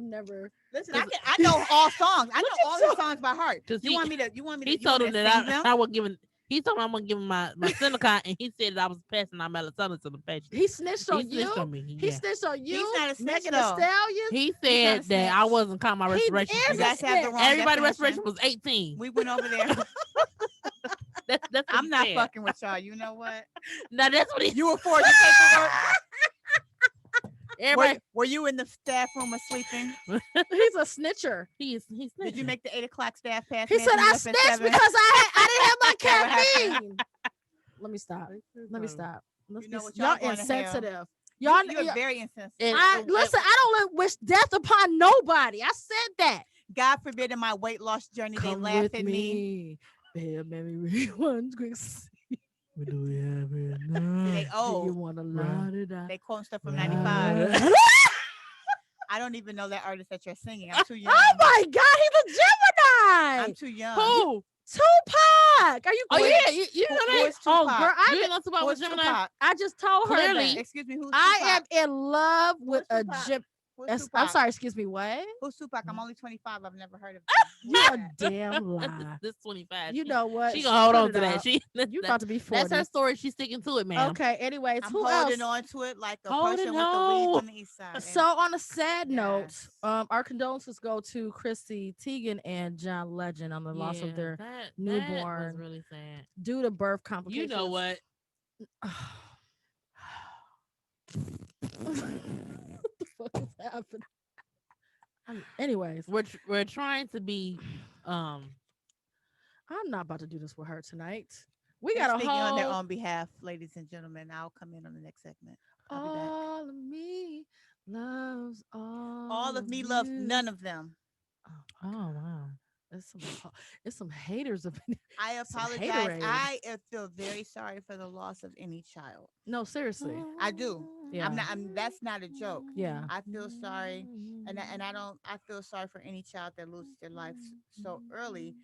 never.
Listen, I know all songs. I know all his songs by heart. You want me to?
He told him that I was giving. He told me I'm gonna give him my Seneca, and he said that I was passing out melatonin to the patient.
He snitched on you.
He snitched on me.
He snitched on you.
He's not a snitch,
Megan Thee Stallion.
He said that I wasn't calling my respiration.
You guys have the wrong
Everybody's respiration was 18.
We went over there.
That's
I'm not fucking with y'all. You know what?
No, that's what
you were for your paperwork. Were you in the staff room sleeping?
He's a snitcher.
He's snitching.
Did you make the 8 o'clock staff pass?
He said I snitched because I didn't have my caffeine. Let me stop. Y'all insensitive.
You're very insensitive.
Listen, I don't wish death upon nobody. I said that.
God forbid in my weight loss journey they laugh at me.
Babe, maybe one quick.
What do we have here now?
You want to loud it out?
They quote stuff from 95. I don't even know that artist that you're singing. I'm too young.
Oh my God, he's a Gemini.
I'm too young.
Who?
Tupac. Are you
Oh
kidding?
yeah, you
Who
know that.
is
Oh,
Tupac?
girl,
You didn't know Tupac
Who
was
is
Gemini.
Tupac?
I just told her
Clearly.
that.
Excuse me, who's
I
Tupac?
am in love with
Who's
a
Tupac?
Jim.
Who's
I'm
Tupac?
sorry, excuse me, what?
Who's Tupac? I'm only 25. I've never heard of him.
You
Who's
a
that?
damn lie.
This 25.
You know what?
She gonna hold
Cut
on
it
to that.
out.
She
You about to be 40.
that's her story. She's sticking to it, man.
Okay, anyways,
I'm
who
holding
else?
on to it like a
Holding
person with the weeds
on.
on the east side.
So on a sad note,
Yes.
our condolences go to Chrissy Teigen and John Legend on the loss of their
that
newborn
was really sad.
due to birth
You
complications.
know what?
What the fuck is happening? Anyways,
We're trying to be
I'm not about to do this with her tonight. We
They're
got a
speaking on their
whole
own behalf, ladies and gentlemen. I'll come in on the next segment. I'll be back.
all of me loves
All of me loves none of them.
oh wow.
It's some haters of
I
Some
apologize.
haterade.
I feel very sorry for the loss of any child.
No, seriously.
I do.
Yeah.
That's not a joke.
Yeah.
I feel sorry, and I feel sorry for any child that loses their life so early.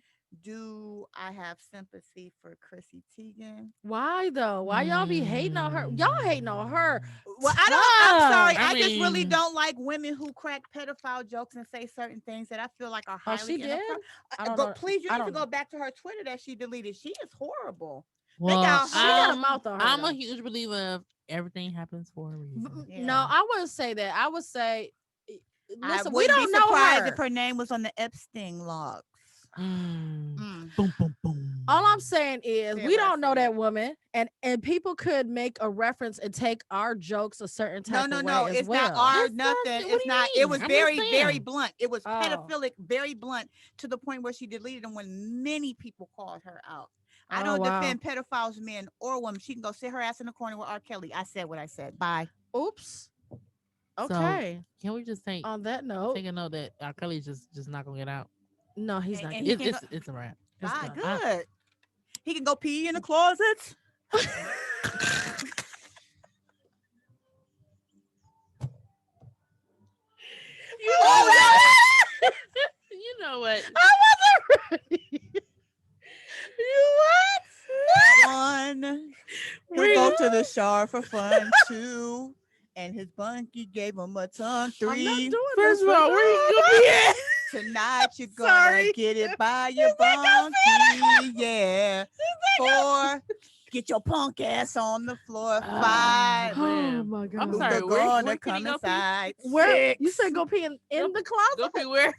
Do I have sympathy for Chrissy Teigen?
Why though? Why y'all be hating on her? Y'all hating on her.
Well, I'm sorry.
I
I just really
mean-
don't like women who crack pedophile jokes and say certain things that I feel like are
Oh,
highly
she did?
inappropriate.
I don't
Go,
know.
please, you
I
need to
don't
go back to her Twitter that she deleted. She is horrible.
Well,
got
She got a
Um,
mouth on her.
I'm
though.
a huge believer of everything happens for a reason.
Yeah.
No, I wouldn't say that. I would say,
I
listen, we
wouldn't
don't
be
know
surprised
her.
if her name was on the Epstein logs.
Boom, boom, boom.
All I'm saying is
Say
we
what I
don't know
said.
that woman, and people could make a reference and take our jokes a certain type of way as
It's
well.
not our
That's not-
nothing.
what
It's
do you
not.
mean?
It was
I'm
very,
just
very
saying.
blunt. It was
Oh.
pedophilic, very blunt to the point where she deleted them when many people called her out. I
Oh,
don't
wow.
defend pedophiles, men or women. She can go sit her ass in the corner with R. Kelly. I said what I said. Bye.
Oops.
So,
Okay.
Can we just take
On that note,
take a note that R. Kelly's just not gonna get out?
no, he's not.
And
getting
he
it.
can
It's a wrap.
It's
Bye.
done.
Good. He can go pee in the closet.
You know what? You know what?
I wasn't ready. You what?
One. He'll go to the shower for fun. Two. And his bunkie gave him a tongue.
I'm not
Three.
doing
First
this
of all,
with
where
her.
you gonna be at?
Tonight you're gonna
Sorry.
get it by your bunkie. Yeah. Four. Get your punk ass on the floor. Five.
Oh
Man.
my god.
I'm
Who's
sorry,
the
where
gonna
can he
come
go pee?
inside?
Where you
Six.
said go pee in
Go-
the closet?
Go be where?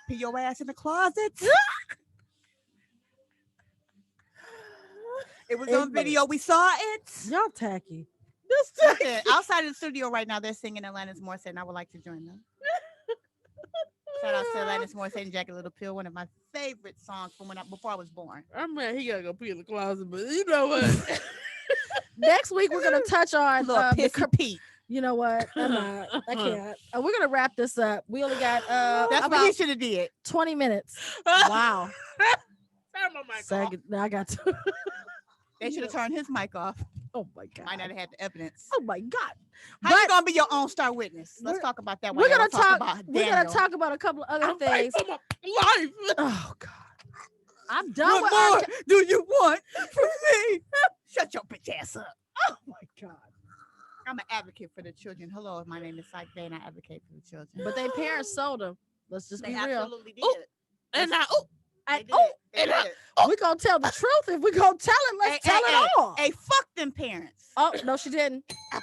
Pee your ass in the closet. It was on
Ignorant.
video. We saw it.
Y'all tacky.
Listen, outside of the studio right now, they're singing Alanis Morissette, and I would like to join them. Shout out to Alanis Morissette and Jagged Little Pill, one of my favorite songs from before I was born.
I'm mad he gotta go pee in the closet, but you know what?
Next week we're gonna touch on
Little
the
pissy Pete.
You know what? I'm not. I can't. We're gonna wrap this up. We only got
That's
about
what he should have did.
20 minutes. Wow.
Turn my mic off.
Second, I got to.
They should have turned his mic off.
Oh my god.
Might not have had the evidence.
Oh my god.
How you
But
gonna be your own star witness? Let's
we're-
talk about that.
we're
while
gonna
y'all
talk.
about
We're gonna
Daniel.
talk about a couple of other
I'm
things.
fighting for my life.
Oh god. I'm done
What
with
more
our.
do you want from me? Shut your bitch ass up.
Oh my god.
I'm an advocate for the children. Hello, my name is Syke Bay, and I advocate for the children.
But they parents sold them. Let's just
They
be real.
absolutely did.
Ooh. And now,
They did.
oh,
They
and I-
did.
we gonna tell the truth. If we gonna tell it, let's
Hey,
tell
hey,
it all.
Hey, fuck them parents.
Oh no, she didn't.
damn,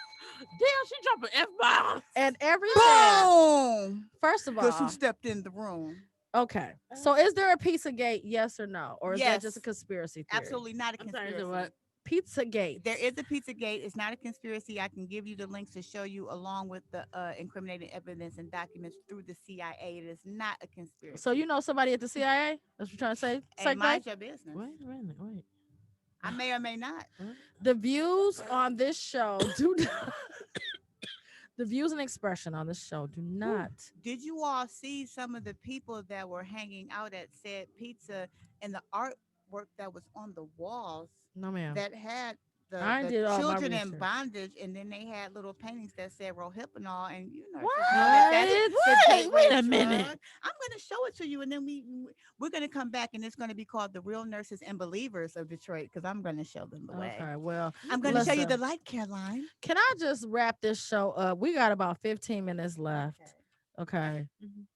she dropping F-bombs.
And everything.
Boom.
First of
Guess who
all,
stepped in the room?
okay. So is there a Pizzagate? Yes or no, or is that just a
Yes.
conspiracy theory?
Absolutely not a
I'm sorry,
conspiracy.
so what?
Pizzagate.
There is a Pizzagate. It's not a conspiracy. I can give you the links to show you along with the incriminating evidence and documents through the CIA. It is not a conspiracy.
So you know somebody at the CIA? That's what you're trying to say?
Hey,
Psych
mind
Bay?
your business.
Wait a minute, wait.
I may or may not.
The views on this show do not. The views and expression on this show do not.
Did you all see some of the people that were hanging out at said pizza and the artwork that was on the walls
No, ma'am.
that had
I did all my
children in
research.
bondage, and then they had little paintings that said rohypnol, and
What?
that's the
Wait
gateway
a minute.
drug. I'm gonna show it to you, and then we're gonna come back, and it's gonna be called The Real Nurses and Believers of Detroit, because I'm gonna show them the way.
Okay, well,
I'm gonna show you the
listen.
light care line.
Can I just wrap this show up? We got about 15 minutes left. Okay.
Mhm.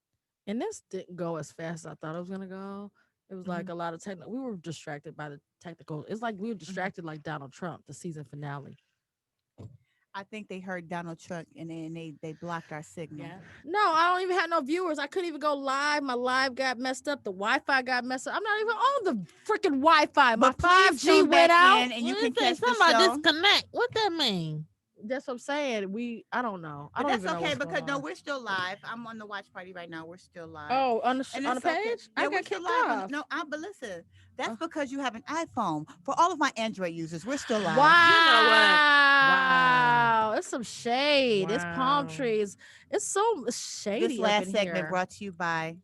And this didn't go as fast as I thought it was gonna go. It was like a lot of technical. We were distracted by the technical. It's like we were distracted like Donald Trump, the season finale.
I think they heard Donald Trump, and then they blocked our signal.
Yeah.
No, I don't even have no viewers. I couldn't even go live. My live got messed up. The Wi-Fi got messed up. I'm not even on the freaking Wi-Fi. My
But please
5G
come
went
back
out.
in, and you
What
can
is that?
catch the
Something about
show.
disconnect. What that mean?
That's what I'm saying. I don't know. I
But
don't
that's
even know
okay,
what's
because
going
no,
on.
we're still live. I'm on the watch party right now. We're still live.
Oh, on the
And
on the
it's okay.
page?
Yeah,
I
we're
got
still
kicked
live.
off.
No, but listen, that's because you have an iPhone. For all of my Android users, we're still live.
Wow. It's some shade. It's palm
Wow.
trees. It's so shady.
This
up
last
in
segment
here.
brought to you by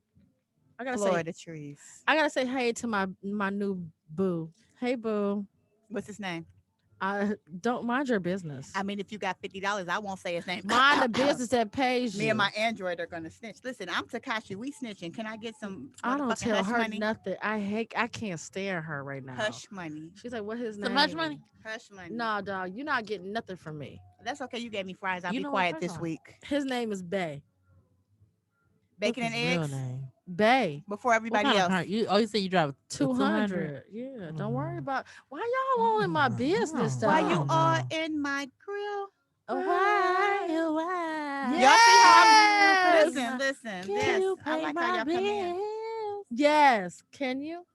I gotta
Florida Trees.
I gotta say hey to my new boo. Hey boo.
What's his name?
I don't mind your business.
I mean, if you got $50, I won't say his name.
Mind the business that pays
Me
you.
and my Android are gonna snitch. Listen, I'm Takashi. We snitching. Can I get some?
I don't tell
hush
her
money?
nothing. I can't stand her right now.
Hush money.
She's like, what his
So
name?
much money?
Hush money.
Nah, dog, you're not getting nothing from me.
That's okay. You gave me fries. I'll
You
be
know what?
quiet
First
this
off,
week.
His name is Bay.
Bacon
What's
and
his real
eggs
name?
Bay.
before
What
everybody
kind of
else.
car? You said you drive a
200. Yeah, don't worry about. Why y'all all in my business?
Why
Though?
you are in my grill?
Why?
Y'all see how
Yes.
listen.
Can
Yes,
you
I
pay
like how
my
y'all come in.
bills?
Yes. Can you?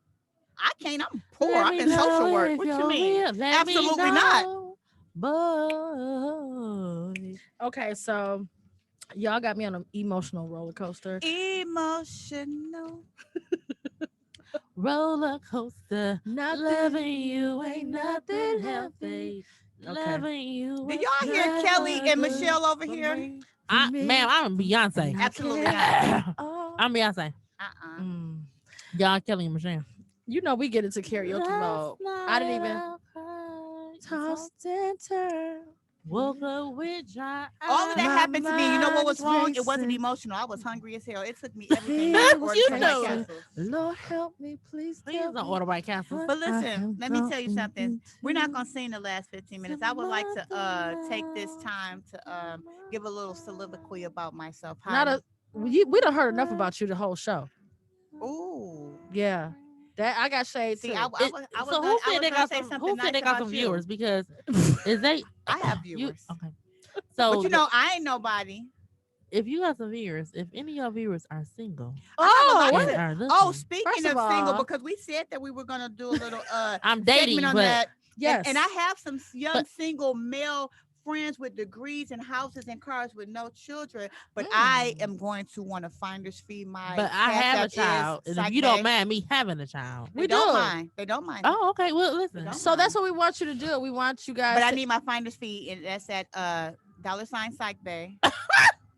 I can't. I'm poor.
Let
I'm
me
in social
know
work.
if
What you
you're
mean?
real. Let me
Absolutely not.
know, boy.
Okay, so y'all got me on an emotional roller coaster.
Emotional.
Roller coaster.
Nothing
Loving you ain't nothing healthy.
Okay.
Loving you.
Do
is
y'all hear Kelly
never
and
good
Michelle over
for
here?
me.
For me.
Ma'am, I'm Beyonce.
Absolutely
Okay.
not.
Oh.
I'm Beyonce.
Mm.
Y'all Kelly and Michelle.
You know we get into karaoke mode. I didn't even tossed and turned.
Woke up with dry
All of that
My
happened to me. You know what was
mind's
wrong? It wasn't
racing.
emotional. I was hungry as hell. It took me everything
Fear
I
was
ordered from my
doing?
castles.
Lord help me, please.
Please
tell
don't
me
order White Castle.
what
But
I
listen,
have
let me tell you
gotten
something. We're not
into.
gonna sing the last 15 minutes. I would like to take this time to give a little soliloquy about myself.
We done heard enough about you the whole show.
Ooh.
Yeah, that I got shade
See,
too.
I was
So
gonna,
who said they got
say
some?
something
Who
nice
said they got
about
some
you.
viewers? Because is they?
I have
You
viewers.
okay? So
But you know, I ain't nobody.
if you got some viewers, if any of your viewers are single,
I have a lot
and
of-
are looking,
Oh, speaking
First
of
of
single,
all-
because we said that we were gonna do a little
I'm dating,
segment on
but
that.
Yes,
And I have some young
But-
single male friends with degrees and houses and cars with no children, but I am going to want to finder's fee my.
but I
Cash
have a
App is
child, and if
Psych
you don't
Bay.
mind me having a child,
They
we
don't
do.
mind. They don't mind.
oh okay. Well, listen.
don't
So that's what we want you to do. We want you guys.
But I
to-
need my finder's fee, and that's at $ Psych Bay.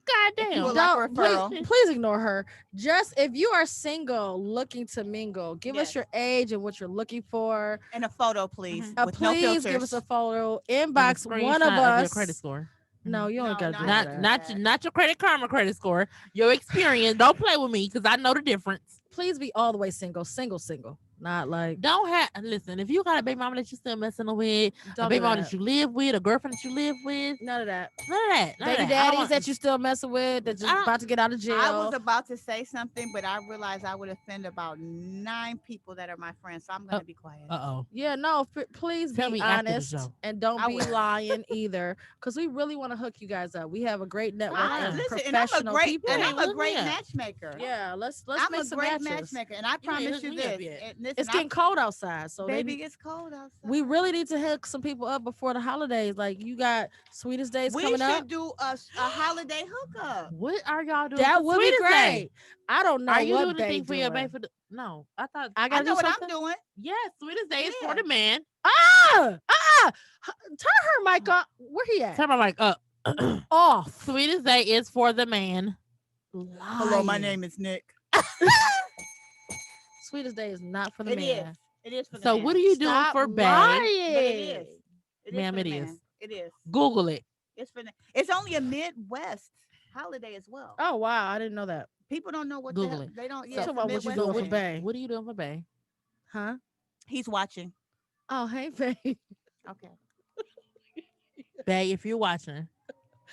God
If you would
damn.
like a
Don't
referral.
please ignore her. Just if you are single looking to mingle, give us
Yes.
your age and what you're looking for.
And a photo, please,
Uh,
with no
please
filters.
give us a photo.
And a
Inbox one of
screenshot
us.
your credit score.
No, you don't
No,
gotta
no,
do
I
that.
have
Not your Credit Karma credit score. Your experience. Don't play with me because I know the difference.
Please be all the way single. Not like
Don't have listen. If you got a baby mama that you still messing with, a
don't
baby
do
mama
that.
that you live with, a girlfriend that you live with,
None of that.
none of that. None
Baby
of that. I
daddies
want-
that you still messing with that just
I-
about to get out of jail.
I was about to say something, but I realized I would offend about 9 people that are my friends, so I'm gonna be quiet.
Uh-oh.
Yeah, no, please
Tell
be
me after the
honest
show.
and don't
I
be
will.
lying either, because we really want to hook you guys up. We have a great network of
Listen, and I'm a
professional
great,
people.
and I'm a
Look
great
me up.
matchmaker.
Yeah, let's
I'm
make
a
some
great
matches.
matchmaker, and I
ain't
promise
hooked
you
me up
this.
yet.
And listen,
It's getting cold outside, so
baby, it's cold outside.
we really need to hook some people up before the holidays. Like you got Sweetest Days
We
coming
should
up.
do a holiday hookup.
What are y'all doing?
That
for
would be
Sweetest
great.
Day?
I don't know
Are you
what
doing
they
anything for your
doing.
baby? No, I thought
I
I
gotta
know
do
what
something.
I'm doing.
yes. Sweetest Day is
Yeah.
for the man.
Turn her mic off. Where he at?
Turn my mic up.
Off.
Sweetest Day is for the man.
Hello, my name is Nick.
Sweetest Day is not for the
It is.
man.
It is for the
So
man.
what are you doing
Stop
for Bay?
lying.
But it is.
Ma'am, it is.
It is.
Google it.
It's only a Midwest holiday as well.
Oh wow, I didn't know that.
People don't know what
Google it.
they don't.
So
Yeah,
about what you doing for Bay?
What are you doing for Bay?
Huh?
He's watching.
Oh hey Bay.
Okay.
Bay, if you're watching,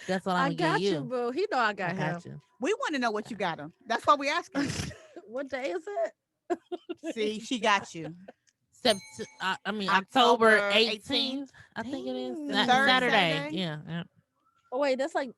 that's what I'm
I
gonna
got
give
you, boo. He know I got
I
him.
got you.
We want to know what you got him. That's why we asking.
What day is it?
See, she got you.
October
October
18th. I think it is.
Dang.
The
Not
third
Saturday.
Saturday?
Yeah.
Oh wait, that's like.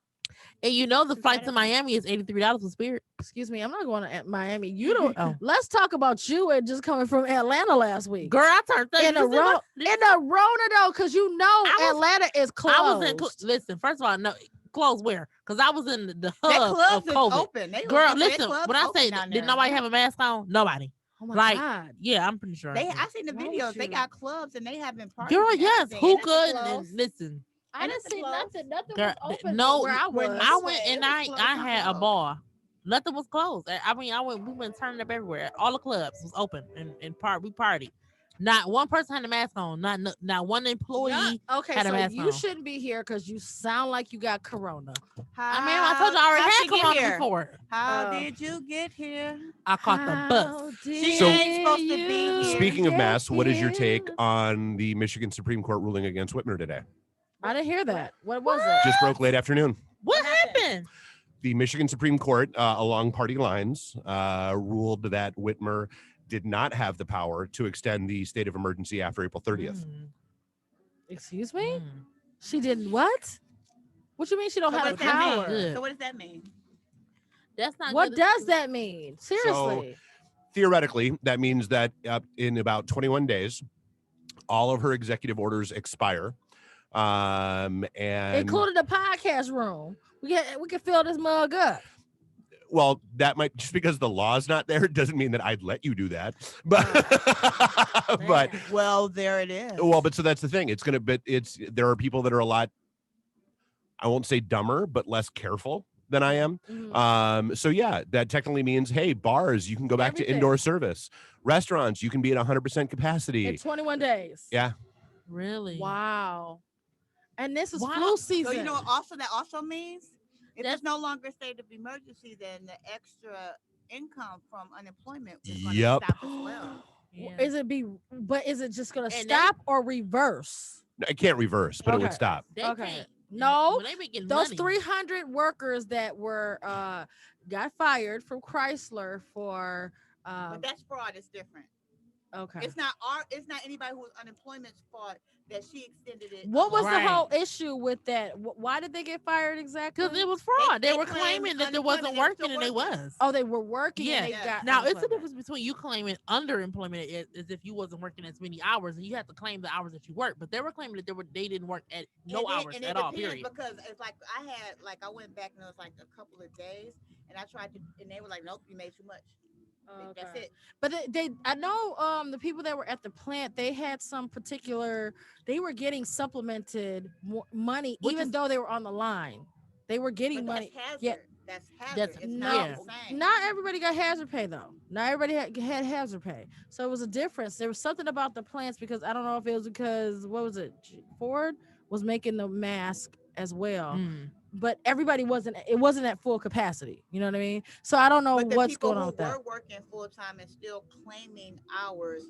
And you know the flight to
Saturday.
Miami is $83 with Spirit.
Excuse me, I'm not going to Miami. You don't.
Oh.
Let's talk about you and just coming from Atlanta last week.
Girl, I turned 30.
In a row, though, because you know Atlanta is closed.
I was in. Listen, first of all, no closed where? Because I was in the
That
hub
club's
of COVID.
open.
Girl, listen. When I say did nobody have a mask on? Nobody.
Oh my
Like,
God.
yeah, I'm pretty sure.
I seen the
Why would
videos. They
you?
got clubs and they having parties.
Girl,
and
yes,
everything, and it's
hookah. And
closed.
listen,
I
And
didn't
it's
see
closed.
nothing. Nothing
Girl,
was open
no,
where I was.
I
This
went
way,
and
it was
I
closed,
had a
closed.
ball. Nothing was closed. I mean, we went turning up everywhere. All the clubs was open and we partied. Not one person had a mask on. Not one employee
Okay,
had a
so
mask
you
on.
shouldn't be here because you sound like you got corona.
I mean, I told you I already
How'd
had
she get
corona
here?
before.
How did you get here?
I caught the bus.
She
So-
ain't supposed to be here.
Speaking of masks, what is your take
here?
on the Michigan Supreme Court ruling against Whitmer today?
I didn't hear that. What was it?
Just broke late afternoon.
What happened?
The Michigan Supreme Court, along party lines, ruled that Whitmer did not have the power to extend the state of emergency after April 30th.
Excuse me?
Mm.
She didn't what? What you mean she don't
So
have
what
the
does that mean?
power?
Good.
So what does that mean?
That's not
What
good.
does that mean? Seriously.
Theoretically, that means that in about 21 days, all of her executive orders expire. And
Including the podcast room. We can fill this mug up.
well, that might, just because the law's not there doesn't mean that I'd let you do that. But but
Man.
Well, there it is.
but so that's the thing. There are people that are a lot, I won't say dumber, but less careful than I am.
Mhm.
So yeah, that technically means, hey, bars, you can go back
Everything.
to indoor service. Restaurants, you can be at 100% capacity.
In 21 days.
Yeah.
Really?
Wow. And this is
Wow.
flu season.
So you know what that also means? If it's no longer a state of emergency, then the extra income from unemployment is going to
Yep.
stop as well.
Yeah.
Is it just gonna
And
stop or reverse?
I can't reverse, but it would
Okay.
stop.
They
Okay.
can't.
No,
When they be getting
Those
money.
300 workers that were got fired from Chrysler for
But that's fraud. It's different.
okay.
It's not anybody who was unemployment's fault that she extended it.
What was
Right.
the whole issue with that? Why did they get fired exactly?
Because it was fraud. They
They
were
claimed
claiming that they wasn't
unemployment,
working, and
they
they
were still
was.
Oh, they were working.
Yeah.
And they got
Now it's the
unemployment.
difference between you claiming underemployment as if you wasn't working as many hours, and you have to claim the hours that you work. But they were claiming that they didn't work at no hours
and
at
it
all.
depends
Period.
Because it's like I went back and it was like a couple of days, and I tried to, and they were like, nope, you made too much. That's
Okay.
it.
But I know the people that were at the plant, they had some particular, they were getting supplemented money,
Which
even
is-
though they were on the line. They were getting
But
money.
that's hazard.
Yeah.
That's hazard.
That's-
It's
no,
not the same.
Not everybody got hazard pay though. Not everybody had hazard pay. So it was a difference. There was something about the plants because I don't know if it was because what was it? Ford was making the mask as well.
Mm.
But everybody wasn't at full capacity. You know what I mean? So I don't know
But the
what's
people
going on
who
with that.
were working full time and still claiming hours,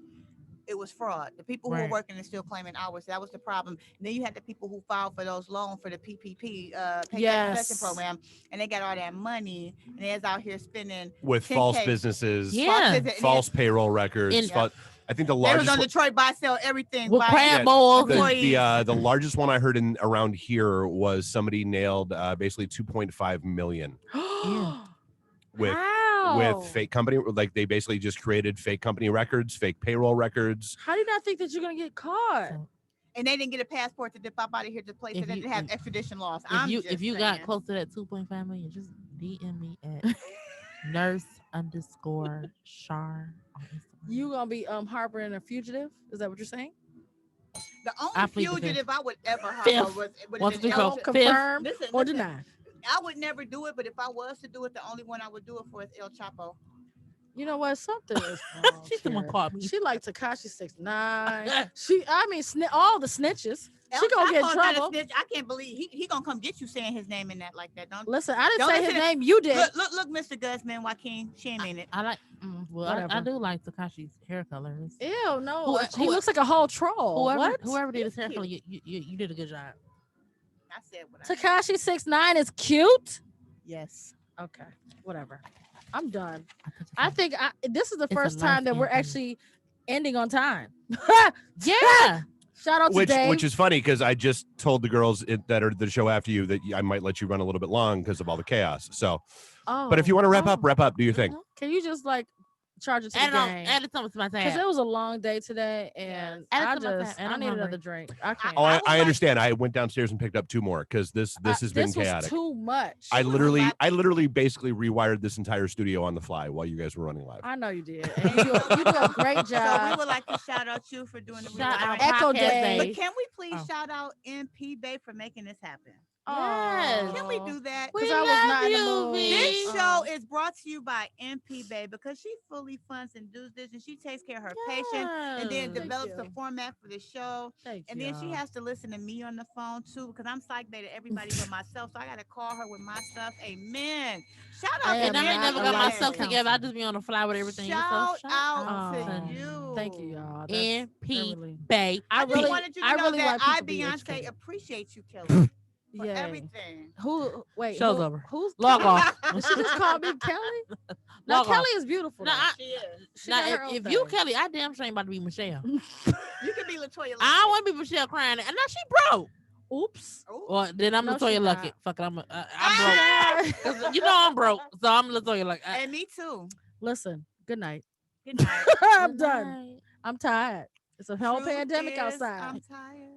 it was fraud. The people who
Right.
were working and still claiming hours, that was the problem. And then you had the people who filed for those loans for the PPP, Paycheck
Yes.
Protection Program, and they got all that money, and they was out here spending.
With
10K.
false businesses,
Yeah.
false payroll records.
And-
I think the
They was
largest
on Detroit buy sell everything.
With
buy-
crab
Yeah,
bowls. and-
employees.
the largest one I heard around here was somebody nailed basically 2.5 million with
How?
fake company, like they basically just created fake company records, fake payroll records.
How do you not think that you're gonna get caught?
And they didn't get a passport to dip up out of here to place
If
it. They
you-
didn't have extradition laws.
If you got close to that 2.5 million, just DM me at nurse_Shar on Instagram.
You gonna be harboring a fugitive? Is that what you're saying?
the
I
only
plead the
fugitive I would ever
Fifth.
harbor would
One,
have
two,
been
three,
El-
four.
Confirm
Listen,
or
listen.
deny?
I would never do it, but if I was to do it, the only one I would do it for is El Chapo.
You know what? Something is wrong.
She's the one
here.
called me.
She like Tekashi 6ix9ine. All the snitches. She gonna get in trouble.
I can't believe he gonna come get you saying his name in that like that. Don't
Listen, I didn't
don't
say his
listen to-
name. You did.
Look, Mr. Guzman, Joaquin, she ain't mean it.
I like. I do like Tekashi's hair colors.
Ew, no. He looks like a whole troll.
Whoever did his hair color, you did a good job.
I said what
Tekashi 6ix9ine is cute.
Yes.
Okay. Whatever. I'm done. I think this is the first
a
time that we're
light-skinned
actually ending on time.
Yeah.
Shout out to Dave.
Which is funny because I just told the girls that are the show after you that I might let you run a little bit long because of all the chaos. So, but if you want to wrap up, do your thing.
Can you just like charge it to the game?
Add it to my tab.
Because it was a long day today, and I need another drink. I can't.
Oh, I understand. I went downstairs and picked up 2 more because this has been chaotic.
Was too much.
I literally basically rewired this entire studio on the fly while you guys were running live.
I know you did. And you do a great job.
So we would like to shout out you for doing the
Echo Day.
But can we please shout out MP Bay for making this happen?
Yes.
Can we do that?
Because I was not in the mood.
This show is brought to you by MP Bay because she fully funds and does this, and she takes care of her patients, and then develops the format for the show. And then she has to listen to me on the phone too, because I'm psych Bay to everybody but myself, so I gotta call her with my stuff. Amen. Shout out
and
to
I ain't never got myself
Bay.
together. I just be on the fly with everything.
Shout
So
out to you.
Thank you, y'all.
MP Bay.
I really wanted you to know that I, Beyonce, appreciate you, Kelly. For everything.
Show's over.
Who's
log off?
She just called me Kelly. Now Kelly is beautiful.
She is. Now, if you Kelly, I damn sure ain't about to be Michelle.
You can be Latoya.
I don't want to be Michelle crying. And now she broke.
Oops.
Well, then I'm Latoya Luckett. Fuck it, I'm broke. 'Cause you know I'm broke, so I'm Latoya Luckett.
And me too.
Listen. Good night.
Good night.
I'm done. I'm tired. It's a whole pandemic outside.
I'm tired.